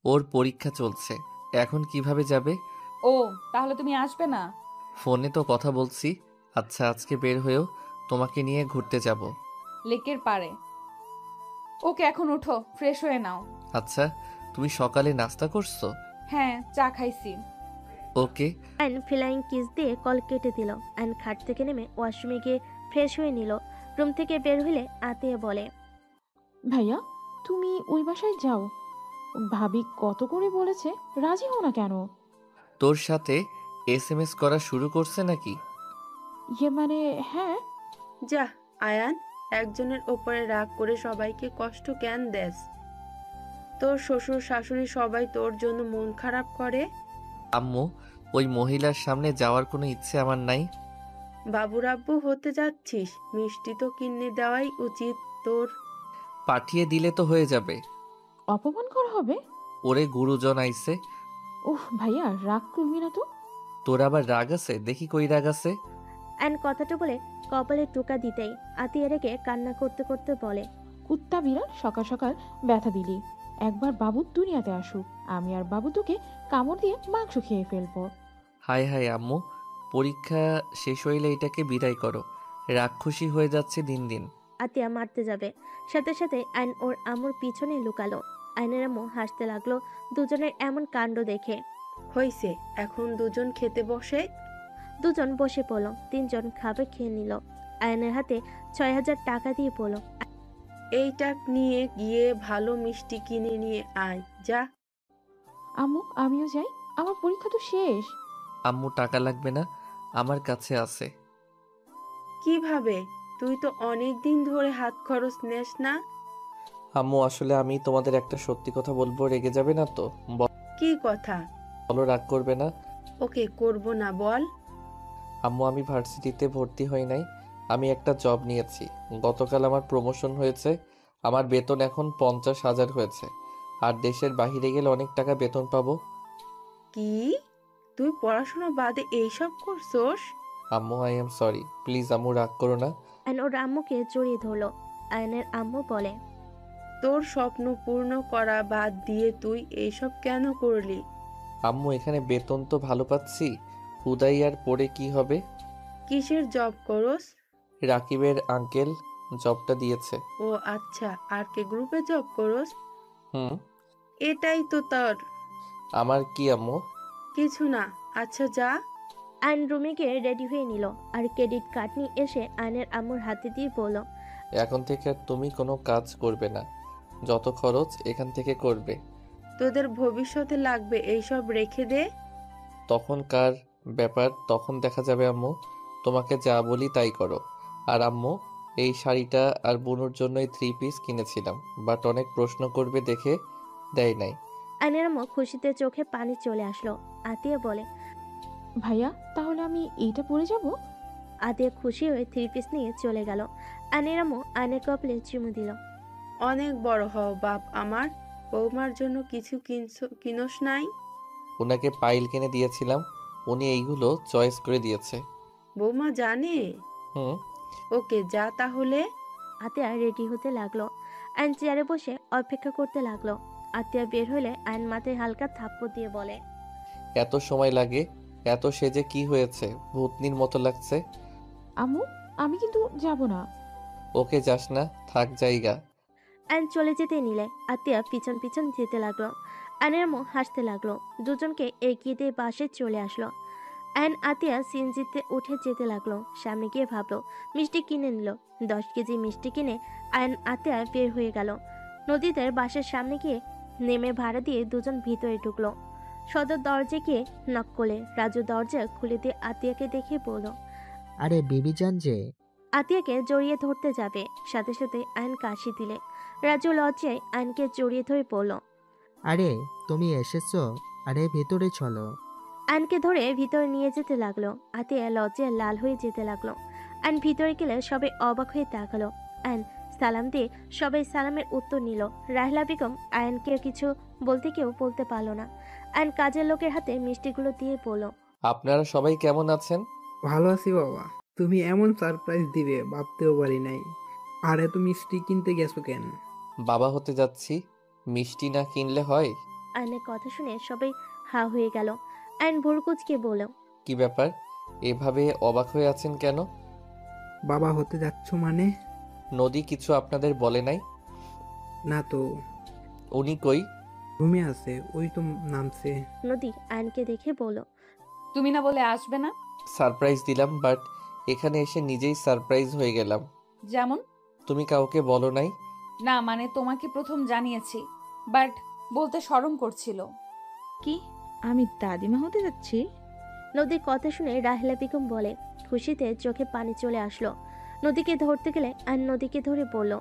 ওর পরীক্ষা চলছে, এখন কিভাবে যাবে? ও, তাহলে তুমি আসবে না? ফোনে তো কথা বলছি। আচ্ছা আজকে বের হয়েও তোমাকে নিয়ে ঘুরতে যাব। লেকের পাড়ে। ওকে, এখন উঠো, ফ্রেশ হয়ে নাও। আচ্ছা, তুমি সকালে নাস্তা করছো? হ্যাঁ, চা খাইছি। ওকে। আয়ন ফ্লাইং কিস দিয়ে কল কেটে দিল। আয়ন খাট থেকে নেমে ওয়াশরুমে গিয়ে ফ্রেশ হয়ে নিল। রুম থেকে বের হলে আতিয়া বলে, ভাইয়া, তুমি ওই বাসায় যাও। ভাবি কত করে বলেছে, রাজি হও না কেন? তোর সাথে SMS করা শুরু করছে নাকি? মানে হ্যাঁ। যা আয়ান, একজনের ওপরে রাগ করে সবাইকে কষ্ট কেন দেস? তোর শ্বশুর শাশুড়ি সবাই তোর জন্য মন খারাপ করে। আম্মু, ওই মহিলার সামনে যাওয়ার কোনো ইচ্ছে আমার নাই। বাবুর আব্বু হতে যাচ্ছিস, মিষ্টি তো কিনে দেওয়াই উচিত তোর। পাঠিয়ে দিলে তো হয়ে যাবে। অপমান করা হবে। ওরে গুরুজন আইছে। ওহ ভাইয়া, রাগ করবি না তো। তোর আবার রাগ আছে? দেখি কই রাগ আছে। আয়ন কথাটা বলে কপালে টোকা দিতেই আতিয়া রেগে কান্না করতে করতে বলে, কুত্তা বিড়াল, সকাল সকাল ব্যথা দিলি। একবার বাবু দুনিয়াতে আসুক, আমি আর বাবু তোকে কামড় দিয়ে মাংস খেয়ে ফেলবো। হায় হায় আম্মু, পরীক্ষা শেষ হইলে এটাকে বিদায় করো। রাগ খুশি হয়ে যাচ্ছে দিন দিন। আতিয়া মারতে যাবে, সাথে সাথে আয়ন ওর আম্মুর পিছনে লুকালো। আয়নের আম্মু হাসতে লাগলো দুজনের এমন কাণ্ড দেখে। হইছে, এখন দুজন খেতে বসে। দুজন বসে পড়ল। তিনজন খাবার খেয়ে নিল। আয়নের হাতে ৬,০০০ টাকা দিয়ে বলল, এইটা নিয়ে গিয়ে ভালো মিষ্টি কিনে নিয়ে আয় যা। আম্মু আমিও যাই, আমার পরীক্ষা তো শেষ। আম্মু টাকা লাগবে না, আমার কাছে আছে। কিভাবে? তুই তো অনেক দিন ধরে হাত খরচ নেস না। আম্মু আসলে আমি তোমাদের একটা সত্যি কথা বলবো, রেগে যাবে না তো? কি কথা? বলো, রাগ করবে না? ওকে, করব না, বল। আম্মু আমি ভার্সিটিতে ভর্তি হই নাই, আমি একটা জব নিয়েছি। গতকাল আমার প্রমোশন হয়েছে, আমার বেতন এখন 50,000 হয়েছে। আর দেশের বাইরে গেলে অনেক টাকা বেতন পাবো। কি? তুই পড়াশোনা বাদে এইসব করছস? আম্মু আই এম সরি, প্লিজ আম্মু রাগ করো না। আয়ন ওর আম্মুকে জড়িয়ে ধরলো। আয়নের আম্মু বলে, তোর স্বপ্ন পূর্ণ করা বাদ দিয়ে তুই এইসব কেন করলি? আম্মু এখানে বেতন তো ভালো পাচ্ছি, হুদাই আর পড়ে কি হবে? কিসের জব করস? রাকিবের আঙ্কেল জবটা দিয়েছে। ও আচ্ছা, আর কে গ্রুপে জব করস? হুম। এটাই তো তোর? আমার কি আম্মু? কিছু না। আচ্ছা যা। আয়ন রুমে গিয়ে রেডি হয়ে নিল আর ক্রেডিট কার্ড নিয়ে এসে আয়নের আম্মুর হাতে দিয়ে বলল, এখন থেকে আর তুমি কোনো কাজ করবে না, যত খরচ এখান থেকে করবে। তোদের ভবিষ্যতে লাগবে, এইসব রেখে দে। তখনকার ব্যাপার তখন দেখা যাবে আম্মু, তোমাকে যা বলি তাই করো। আর আম্মু এই শাড়িটা আর বুনুর জন্যই 3 পিস কিনেছিলাম, বাট অনেক প্রশ্ন করবে দেখে দেয় নাই। আয়নের আম্মু খুশিতে চোখে পানি চলে আসলো। আতিয়া বলে, ভাইয়া তাহলে আমি এইটা পরে যাব? আতিয়া খুশি হয়ে 3 পিস নিয়ে চলে গেল। আয়নের আম্মু আয়নের কপালে চুমু দিল। অনেক বড় হও বাপ আমার। বৌমার জন্য কিছু কিনস নাই? ওনাকে পাইল কিনে দিয়েছিলাম, উনি এইগুলো চয়েস করে দিয়েছে। বৌমা জানে? হুম। ওকে যা তাহলে। আতিয়া রেডি হতে লাগলো। আয়ন চেয়ারে বসে অপেক্ষা করতে লাগলো। আতিয়া বের হলে আয়ন মাথায় হালকা থাপ্পড় দিয়ে বলে, এত সময় লাগে? এত সেজে কি হয়েছে, ভূতনির মতো লাগছে। আম্মু আমি কিন্তু যাব না। ওকে যাস না, থাক জায়গা। আয়ন চলে যেতে নিলে আতিয়া পিছন পিছন যেতে লাগলো। আয়নের আম্মু হাসতে লাগলো। দুজনকে এগিয়ে দিয়ে বাসে চলে আসলো। আয়ন আতিয়া সিএনজিতে উঠে যেতে লাগলো। সামনে গিয়ে ভাবলো মিষ্টি কিনে নিল। 10 কেজি মিষ্টি কিনে আয়ন আতিয়া বের হয়ে গেল। নদীতে বাসের সামনে গিয়ে নেমে ভাড়া দিয়ে দুজন ভিতরে ঢুকলো। সদর দরজা গিয়ে নক করলে রাজু দরজা খুলে দিয়ে আতিয়াকে দেখে বলল, আরে বিবিজান যে। আতিয়াকে জড়িয়ে ধরতে যাবে, সাথে সাথে আয়ন কাশি দিলে। রাজু লজ্জায় আয়নকে জড়িয়ে ধরে পড়ল। আরে তুমি এসেছো? আরে ভেতরে চলো। আয়নকে ধরে ভিতরে নিয়ে যেতে লাগলো। আতিয়া লজ্জায় লাল হয়ে যেতে লাগলো। আয়ন ভিতরে গেলে সবাই অবাক হয়ে তাকালো। আয়ন সালাম দিয়ে সবাই সালামের উত্তর নিল। রাহলা বেগম আয়নকে কিছু বলতে কেউ বলতে পারলো না। আয়ন কাজের লোকের হাতে মিষ্টিগুলো দিয়ে বলল, আপনারা সবাই কেমন আছেন? ভালো আছি বাবা। তুমি এমন সারপ্রাইজ দিবে ভাবতেও পারি নাই। আর এত মিষ্টি কিনতে গেছো কেন? বাবা হতে যাচ্ছি, মিষ্টি না কিনলে হয়? আয়নের কথা শুনে সবাই হা হয়ে গেল। আয়ন ভুরকুচকে বলল, কি ব্যাপার, এভাবে অবাক হয়ে আছেন কেন? বাবা হতে যাচ্ছ মানে? নদী কিছু আপনাদের বলে নাই? না তো। উনি কই? রুমে আছে, ওই তো নামছে। নদী আয়নকে দেখে বলল, তুমি না বলে আসবে না? সারপ্রাইজ দিলাম, বাট এখানে এসে নিজেই সারপ্রাইজ হয়ে গেলাম। যেমন? তুমি কাউকে বলো নাই? না মানে তোমাকে প্রথম জানিয়েছি, বাট বলতে শরম করছিল। কি আমি দাদিমা হতে যাচ্ছি? নদীর কথা শুনে রাহেলা বেগম বলে। খুশিতে চোখে পানি চলে আসলো। নদীকে ধরতে গেলে আয়ন নদীকে ধরে বলল,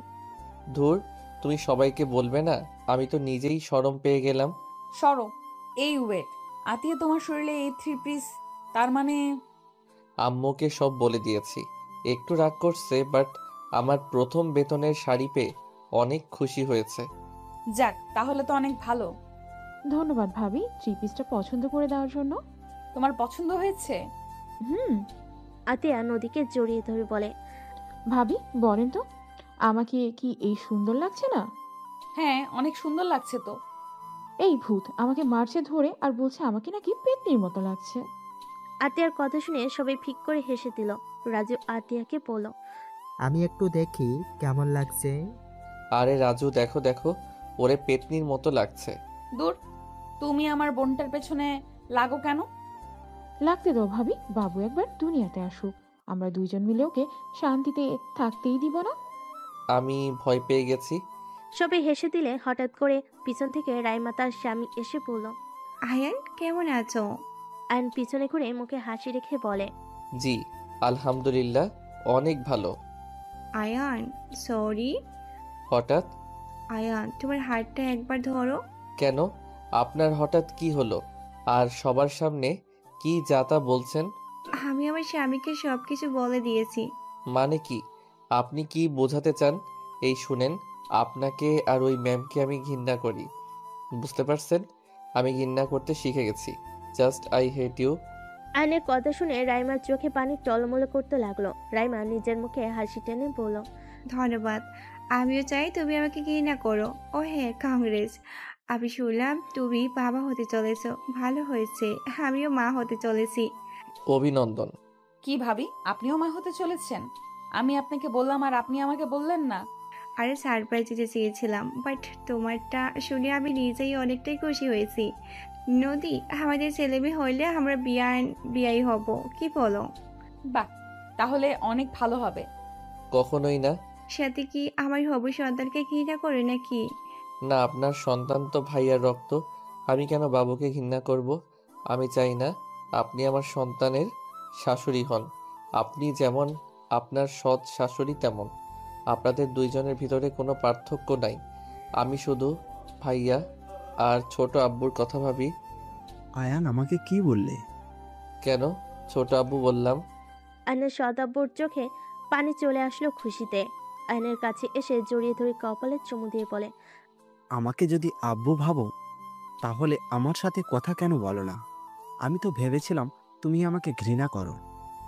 ধুর, তুমি সবাইকে বলবে না? আমি তো নিজেই শরম পেয়ে গেলাম। শরম? এই ওয়েট, আতিয়া তোমার শরীরে এই 3 পিস, তার মানে? আম্মুকে সব বলে দিয়েছি। একটু রাগ করছে, বাট আমার প্রথম বেতনের শাড়ি পেয়ে অনেক খুশি হয়েছে। যাক, তাহলে তো অনেক ভালো। ধন্যবাদ ভাবি 3 পিসটা পছন্দ করে দেওয়ার জন্য। তোমার পছন্দ হয়েছে? হুম। আতিয়া নদীকে জড়িয়ে ধরে বলে, ভাবি বলেন তো, আমাকে কি এই সুন্দর লাগছে না? হ্যাঁ, অনেক সুন্দর লাগছে তো। এই ভূত আমাকে মারছে ধরে আর বলছে আমাকে নাকি পেতনির মতো লাগছে। আতিয়ার কথা শুনে সবাই ফিক করে হেসে দিল। রাজু আতিয়াকে বলল, আমি একটু দেখি কেমন লাগছে। আরে রাজু দেখো দেখো, ওরে পেতনির মতো লাগছে। দূর, তুমি আমার বোনটার পেছনে লাগো কেন? লাগতে দাও ভাবি, বাবু একবার দুনিয়াতে আসুক, আমরা দুইজন মিলে ওকে শান্তিতে থাকতেই দিব না। আমি ভয় পেয়ে গেছি। সবাই হেসে দিলে হঠাৎ করে পিছন থেকে রাইমা তার স্বামী এসে বলল, আয়ান কেমন আছো? আয়ন পিছনে ঘুরে মুখে হাসি রেখে বলে, জি আলহামদুলিল্লাহ, অনেক ভালো। আয়ান সরি। হঠাৎ? আয়ান তোমার হাতটা একবার ধরো। কেন? আপনার হঠাৎ কি হলো? আর সবার সামনে কি যা তা বলছেন? আমি আমার স্বামীকে সবকিছু বলে দিয়েছি। মানে কি? আপনি কি বোঝাতে চান? এই শুনেন, আপনাকে আর ওই ম্যামকে আমি ঘৃণা করি। বুঝতে পারছেন? আমি ঘৃণা করতে শিখে গেছি। Just I hate you. আয়নের কথা শুনে রাইমার চোখে পানি টলমল করতে লাগলো। রাইমা নিজের মুখে হাসি টেনে বলল, ধন্যবাদ। আমিও চাই তুমি আমাকে ঘৃণা করো। ও হ্যাঁ, কংগ্রেস। আমি শুনলাম তুমি বাবা হতে চলেছো, ভালো হয়েছে। আমিও মা হতে চলেছি। অভিনন্দন। কি ভাবি, আপনিও মা হতে চলেছেন? আমি আপনাকে বললাম আর আপনি আমাকে বললেন না। আরে সারপ্রাইজ দিতে চেয়েছিলাম, বাট তোমারটা শুনে আমি নিজেই অনেকটাই খুশি হয়েছি। নদী, আমাদের ছেলে মেয়ে হইলে আমরা বিয়াই হব, কি বলো? বাহ, তাহলে অনেক ভালো হবে। কখনোই না। সাথে কি আমার হবু সন্তানকে ঘৃণা করে নাকি? না, আপনার সন্তান তো ভাইয়ার রক্ত। আমি কেন বাবুকে ঘৃণা করব? আমি চাই না আপনি আমার সন্তানের শাশুড়ি হন। আপনি যেমন আপনার সৎ শাশুড়ি তেমন। আপনাদের দুইজনের ভিতরে কোনো পার্থক্য নাই। আমি শুধু ভাইয়া আর ছোট আব্বুর কথা ভাবি। আয়ান আমাকে কি বললে? কেন ছোট আব্বু বললাম? আয়নের সদাব্বুর চোখে পানি চলে আসলো খুশিতে। আয়নের কাছে এসে জড়িয়ে ধরে কপালে চুমু দিয়ে বলে, আমাকে যদি আব্বু ভাবো তাহলে আমার সাথে কথা কেন বলো না? আমি তো ভেবেছিলাম তুমি আমাকে ঘৃণা করো।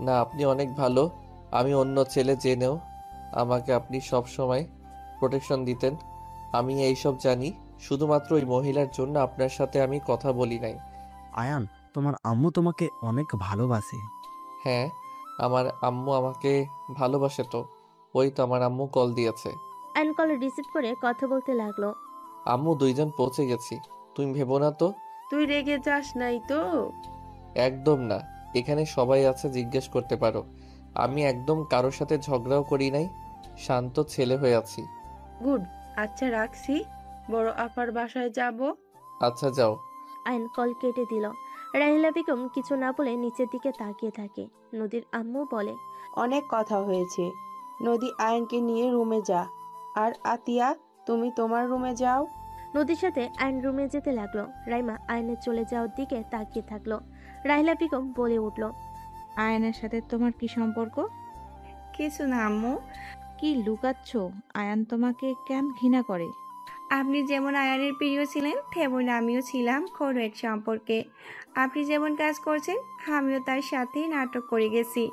না, আপনি অনেক ভালো। আমি অন্য ছেলে জেনেও আমাকে আপনি সব সময় প্রোটেকশন দিতেন। আমি এইসব জানি শুধুমাত্র ওই মহিলার জন্য আপনার সাথে আমি কথা বলি নাই। আয়ান, তোমার আম্মু তোমাকে অনেক ভালোবাসে। হ্যাঁ, আমার আম্মু আমাকে ভালোবাসে তো। ওই তো আমার আম্মু কল দিয়েছে। আয়ন কল রিসিভ করে কথা বলতে লাগলো। আম্মু, দুইজন পৌঁছে গেছি। তুমি ভেবো না তো? তুই রেগে যাস নাই তো? একদম না। এখানে সবাই আছে, জিজ্ঞেস করতে পারো। আমি একদম কারোর সাথে ঝগড়াও করি নাই। শান্ত ছেলে হয়ে আছি। গুড। আচ্ছা রাখছি, বড় আপার বাসায় যাব। আচ্ছা যাও। আয়ন কল কেটে দিল। রাহিলা বেগম কিছু না বলে নিচের দিকে তাকিয়ে থাকে। নদীর আম্মু বলে, অনেক কথা হয়েছে। নদী, আয়নকে নিয়ে রুমে যা। আর আতিয়া, তুমি তোমার রুমে যাও। নদীর সাথে আয়ন রুমে যেতে লাগলো। রাইমা আয়নের চলে যাওয়ার দিকে তাকিয়ে থাকলো। রাহিলা বেগম বলে উঠল, আয়নের সাথে তোমার কি সম্পর্ক? কিছু না আম্মু। কি লুকাচ্ছ? আয়ান তোমাকে কেন ঘৃণা করে? আপনি যেমন আয়ানের প্রিয় ছিলেন, তেমন আমিও ছিলাম কোনো এক সম্পর্কে। আপনি যেমন কাজ করছেন, আমিও তার সাথেই নাটক করে গেছি,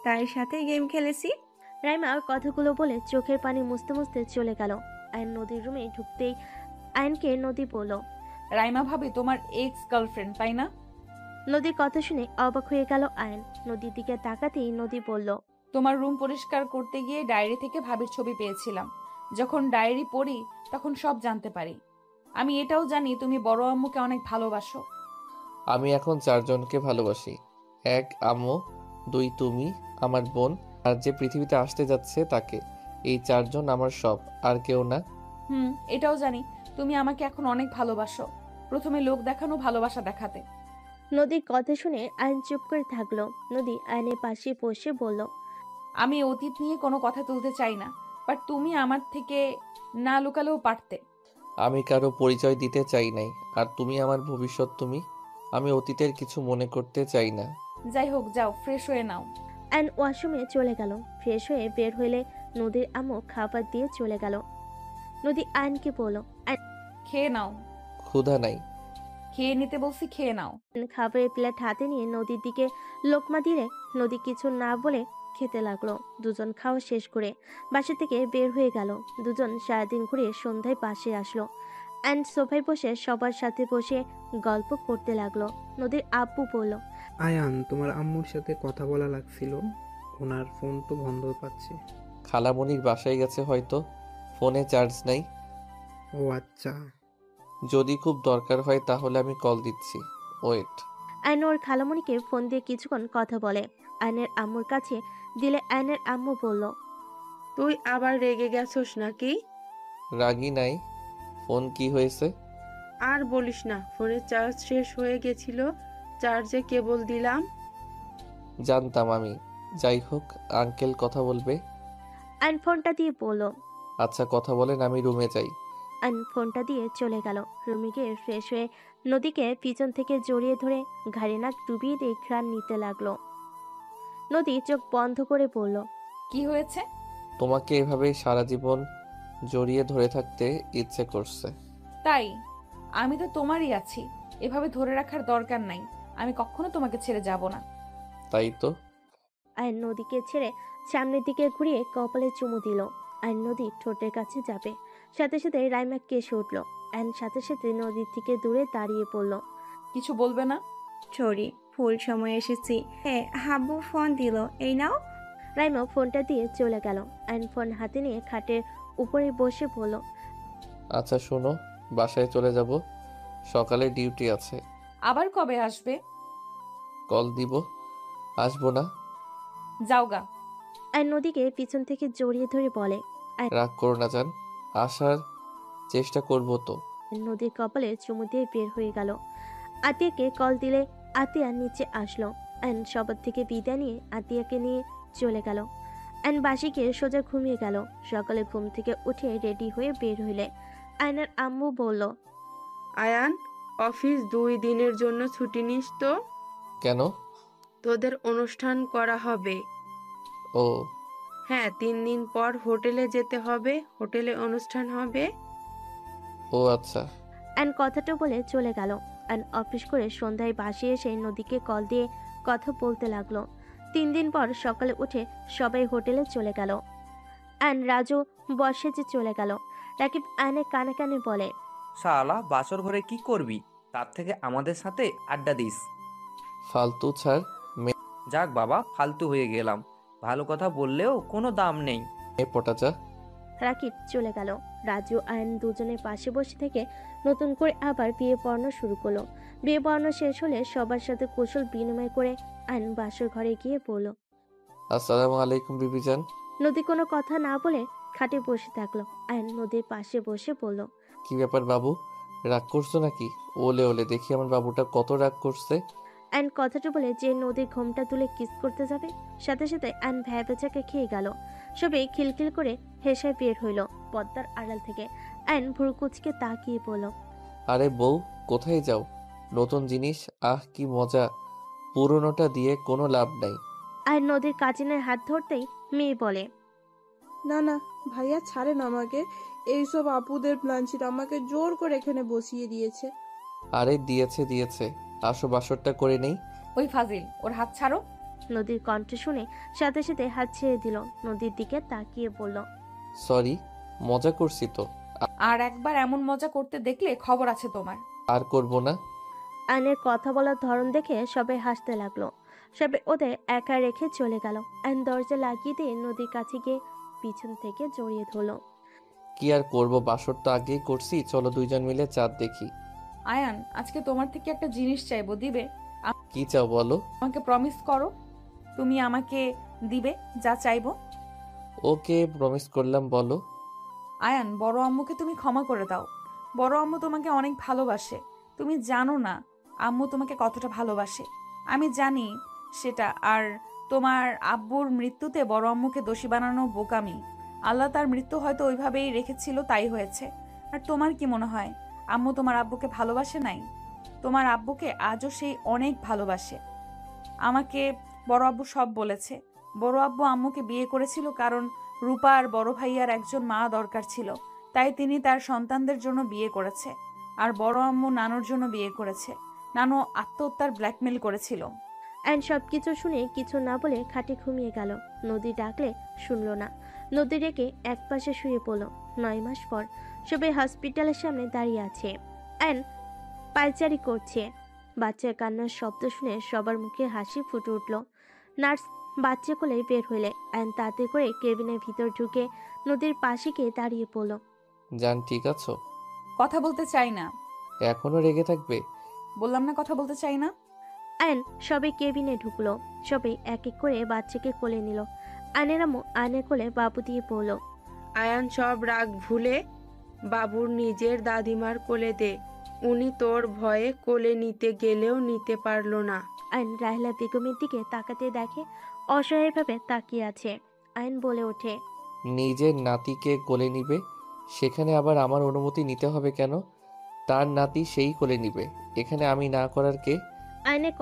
তার সাথে গেম খেলেছি। রাইমা কথাগুলো বলে চোখের পানি মুছতে মুছতে চলে গেল। আয়ন নদীর রুমে ঢুকতেই আয়নকে নদী বলল, রাইমা ভাবি তোমার এক্স গার্লফ্রেন্ড, তাই না? নদীর কথা শুনে অবাক হয়ে গেল আয়ন। নদীর দিকে তাকাতেই নদী বলল, তোমার রুম পরিষ্কার করতে গিয়ে ডায়েরি থেকে ভাবির ছবি পেয়েছিলাম। যখন ডায়েরি পড়ি তখন সব জানতে পারি। আমি এটাও জানি তুমি বড় আম্মুকে অনেক ভালোবাসো। আমি এখন 4 জনকে ভালোবাসি। 1 আম্মু, 2 তুমি, আমার বোন, আর যে পৃথিবীতে আসতে যাচ্ছে তাকে। এই 4 জন আমার সব, আর কেউ না। এটাও জানি তুমি আমাকে এখন অনেক ভালোবাসো। প্রথমে লোক দেখানো ভালোবাসা দেখাতে। নদীর কথা শুনে আয়ন চুপ করে থাকলো। নদী আয়নের পাশে বসে বলল, আমি অতীত নিয়ে কোনো কথা তুলতে চাই না, বাট তুমি আমার থেকে না লুকালেও পারতে। আমি কারো পরিচয় দিতে চাই নাই, আর তুমি আমার ভবিষ্যৎ। আমি অতীতের কিছু মনে করতে চাই না। যাই হোক, যাও ফ্রেশ হয়ে নাও। আয়ন ওয়াশরুমে চলে গেল। ফ্রেশ হয়ে বের হইলে নদীর আম্মু খাবার দিয়ে চলে গেল। নদী আয়নকে বলল, খেয়ে নাও। ক্ষুধা নাই। খেয়ে নিতে বলছি, খেয়ে নাও। খাবারের প্লেট হাতে নিয়ে নদীর দিকে লোকমা দিলে নদী কিছু না বলে খেতে লাগলো। দুজন খাওয়া শেষ করে বাসা থেকে বের হয়ে গেল। দুজন সারাদিন ঘুরে সন্ধ্যায় বাসে আসলো। অ্যান্ড সোফায় বসে সবার সাথে বসে গল্প করতে লাগলো। নদীর আব্বু বলল, আয়ান, তোমার আম্মুর সাথে কথা বলা লাগছিল, ওনার ফোন তো বন্ধ পাচ্ছে। খালামণির বাসায় গেছে হয়তো, ফোনে চার্জ নাই। ও আচ্ছা। যদি খুব দরকার হয় তাহলে আমি কল দিচ্ছি, ওয়েট। আয়ন ওর খালামণিকে ফোন দিয়ে কিছুক্ষণ কথা বলে। আয়নের আম্মুর কাছে দিলে আয়নের আম্মু বলল, তুই আবার রেগে গেছস নাকি? রাগী নাই। ফোন কি হয়েছে? আর বলিস না, ফোনের চার্জ শেষ হয়ে গেছিল, চার্জে কেবল দিলাম। জানতাম আমি। যাই হোক, আঙ্কেল কথা বলবে। আয়ন ফোনটা দিয়ে বলল। আচ্ছা কথা বলেন, আমি রুমে যাই। আয়ন ফোনটা দিয়ে চলে গেল। রুমে গিয়ে ফ্রেশ হয়ে নদীকে পিছন থেকে জড়িয়ে ধরে ঘাড়ে নাক ডুবিয়ে দিয়ে ঘ্রাণ নিতে লাগলো। নদী চোখ বন্ধ করে বলল, কি হয়েছে? তোমাকে এভাবে সারা জীবন জড়িয়ে ধরে থাকতে ইচ্ছে করছে। তাই? আমি তো তোমারই আছি, এভাবে ধরে রাখার দরকার নাই। আমি কখনো তোমাকে ছেড়ে যাব না। তাই তো। আয়ন নদীকে ছেড়ে সামনের দিকে ঘুরিয়ে কপালে চুমু দিল। আয়ন নদী ঠোঁটের কাছে যাবে, সাথে সাথে রাইমা কেসে উঠল। আয়ন সাথে সাথে নদীর থেকে দূরে দাঁড়িয়ে পড়ল। কিছু বলবে না? সরি, ভুল সময় এসেছি। হ্যাঁ, হাব্বু ফোন দিল, এই নাও। রাইমা ফোনটা দিয়ে চলে গেল। আয়ন ফোন হাতে নিয়ে খাটের উপরে বসে বলল, আচ্ছা শোনো, বাসায় চলে যাব, সকালে ডিউটি আছে। আবার কবে আসবে? কল দিব। আসবো না। যাওগা। আয়ন নদীকে পিছন থেকে জড়িয়ে ধরে বলে। রাগ করো না জান, আসার চেষ্টা করব তো। নদীর কপালে চুমু দিয়ে বের হয়ে গেল। আতিয়াকে কল দিলে আতিয়া নিচে আসলো। আয়ন সবার থেকে বিদায় নিয়ে আতিয়াকে নিয়ে চলে গেল। আয়ন বাসে গিয়ে সোজা ঘুমিয়ে গেল। সকালে ঘুম থেকে উঠে রেডি হয়ে বের হইলে আয়নের আম্মু বলল, আয়ান, অফিস 2 দিনের জন্য ছুটি নিস তো। কেন? তোদের অনুষ্ঠান করা হবে। ও হ্যাঁ, 3 দিন পর হোটেলে যেতে হবে, হোটেলে অনুষ্ঠান হবে। ও আচ্ছা। আয়ন কথাটা বলে চলে গেল। আয়ন অফিস করে সন্ধ্যায় বাসে এসে নদীকে কল দিয়ে কথা বলতে লাগলো। 3 দিন পর সকালে উঠে সবাই হোটেলে চলে গেল। আয়ন রাজু বসে যে চলে গেল। রাকিব আয়নের কানে কানে বলে, শালা বাসর ঘরে কি করবি, তার থেকে আমাদের সাথে আড্ডা দিস। ফালতু ছাড়। যাক বাবা, ফালতু হয়ে গেলাম। ভালো কথা বললেও কোনো দাম নেই। পটা যা। রাকিব চলে গেল। রাজু আয়ন দুজনের পাশে বসে থেকে নতুন করে আবার বিয়ে পড়ানো শুরু করলো। বিয়ে পড়ানো শেষ হলে সবার সাথে কুশল বিনিময় করে আয়ন বাসর ঘরে গিয়ে বলল, আসসালামু আলাইকুম বিবিজান। নদী কোনো কথা না বলে খাটে বসে থাকলো। আয়ন নদীর পাশে বসে বলল, কি ব্যাপার বাবু, রাগ করছো নাকি? ওলে ওলে, দেখি আমার বাবুটা কত রাগ করছে। আয়ন কথাটা বলে যে নদীর ঘোমটা তুলে কিস করতে যাবে, সাথে সাথে আয়ন ভ্যাবেচাকে খেয়ে গেল। সবাই খিলখিল করে হেসে বের হইল পদ্মার আড়াল থেকে। আয়ন ভুরকুচকে তাকিয়ে বলল, আরে বউ, কোথায় যাও? নতুন জিনিস, আহ কি মজা। পুরনোটা দিয়ে কোনো লাভ নাই। আয়ন নদীর কাজিনের হাত ধরতেই মেয়ে বলে, না না ভাইয়া ছাড়েন আমাকে, এইসব আপুদের প্ল্যানশিট আমাকে জোর করে এখানে বসিয়ে দিয়েছে। আরে দিয়েছে দিয়েছে, আসো বাসরটা করে নেই। ওই ফাজিল, ওর হাত ছাড়ো। নদীর কণ্ঠ শুনে সাথে সাথে হাত ছেড়ে দিল। নদীর দিকে তাকিয়ে বলল, সরি, মজা করছি তো। আর একবার এমন মজা করতে দেখলে খবর আছে তোমার। আর করব না। আয়নের কথা বলার ধরন দেখে সবাই হাসতে লাগলো। সবাই ওদের একা রেখে চলে গেল। আয়ন দরজা লাগিয়ে দিয়ে নদীর কাছে গিয়ে পিছন থেকে জড়িয়ে ধরলো। কি আর করব, বাসর তো আগেই করছি, চলো দুইজন মিলে চাঁদ দেখি। আয়ান, আজকে তোমার থেকে একটা জিনিস চাইবো, দিবে? কি চাও বলো। আমাকে প্রমিস করো তুমি আমাকে দিবে যা চাইবো। ওকে, প্রমিস করলাম, বলো। আয়ান, বড় আম্মুকে তুমি ক্ষমা করে দাও। বড় আম্মু তোমাকে অনেক ভালোবাসে। তুমি জানো না আম্মু তোমাকে কতটা ভালোবাসে। আমি জানি সেটা। আর তোমার আব্বুর মৃত্যুতে বড় আম্মুকে দোষী বানানো বোকামি। আল্লাহ তার মৃত্যু হয়তো ওইভাবেই রেখেছিল, তাই হয়েছে। আর তোমার কি মনে হয় আম্মু তোমার আব্বুকে ভালোবাসে নাই? তোমার আব্বুকে আজও সেই অনেক ভালোবাসে। আমাকে বড় আব্বু সব বলেছে। বড় আব্বু আম্মুকে বিয়ে করেছিল কারণ রূপার বড় ভাইয়ার একজন মা দরকার ছিল, তাই তিনি তার সন্তানদের জন্য বিয়ে করেছে। আর বড় আম্মু নানুর জন্য বিয়ে করেছে। নানু আত্মহত্যার ব্ল্যাকমেল করেছিল। আয়ন সবকিছু শুনে কিছু না বলে খাটে ঘুমিয়ে গেল। নদী ডাকলে শুনলো না। নদী রেখে এক পাশে শুয়ে পড়ল। 9 মাস পর সবাই হসপিটালের সামনে দাঁড়িয়ে আছে। আয়ন পায়চারি করছে। বাচ্চার কান্নার শব্দ শুনে সবার মুখে হাসি ফুটে উঠল। নার্স বাচ্চা কোলে বের হইলে আয়ন তাতে করে কেবিনের ভিতর ঢুকে নদীর পাশে গিয়ে দাঁড়িয়ে পড়ল। জান ঠিক আছো? কথা বলতে চাই না। এখনো রেগে থাকবে? বললাম না কথা বলতে চাই না। আয়ন সবাই কেবিনে ঢুকলো। সবাই এক এক করে বাচ্চাকে কোলে নিল। আয়নের আম্মু আয়নের কোলে বাবু দিয়ে বলল, আয়ান সব রাগ ভুলে বাবুর নিজের দাদিমার কোলে দে। উনি তোর ভয়ে কোলে নিতে গেলেও নিতে পারলো না। আয়ন রাহেলা বেগমের দিকে তাকাতে দেখে অসহায়ভাবে তাকিয়ে আছে। আয়ন বলে ওঠে, নিজের নাতিকে কোলে নিবে, সেখানে আবার আমার অনুমতি নিতে হবে কেন? তার নাতি সেই কোলে নিবে, এখানে আমি না করার কে? আয়নের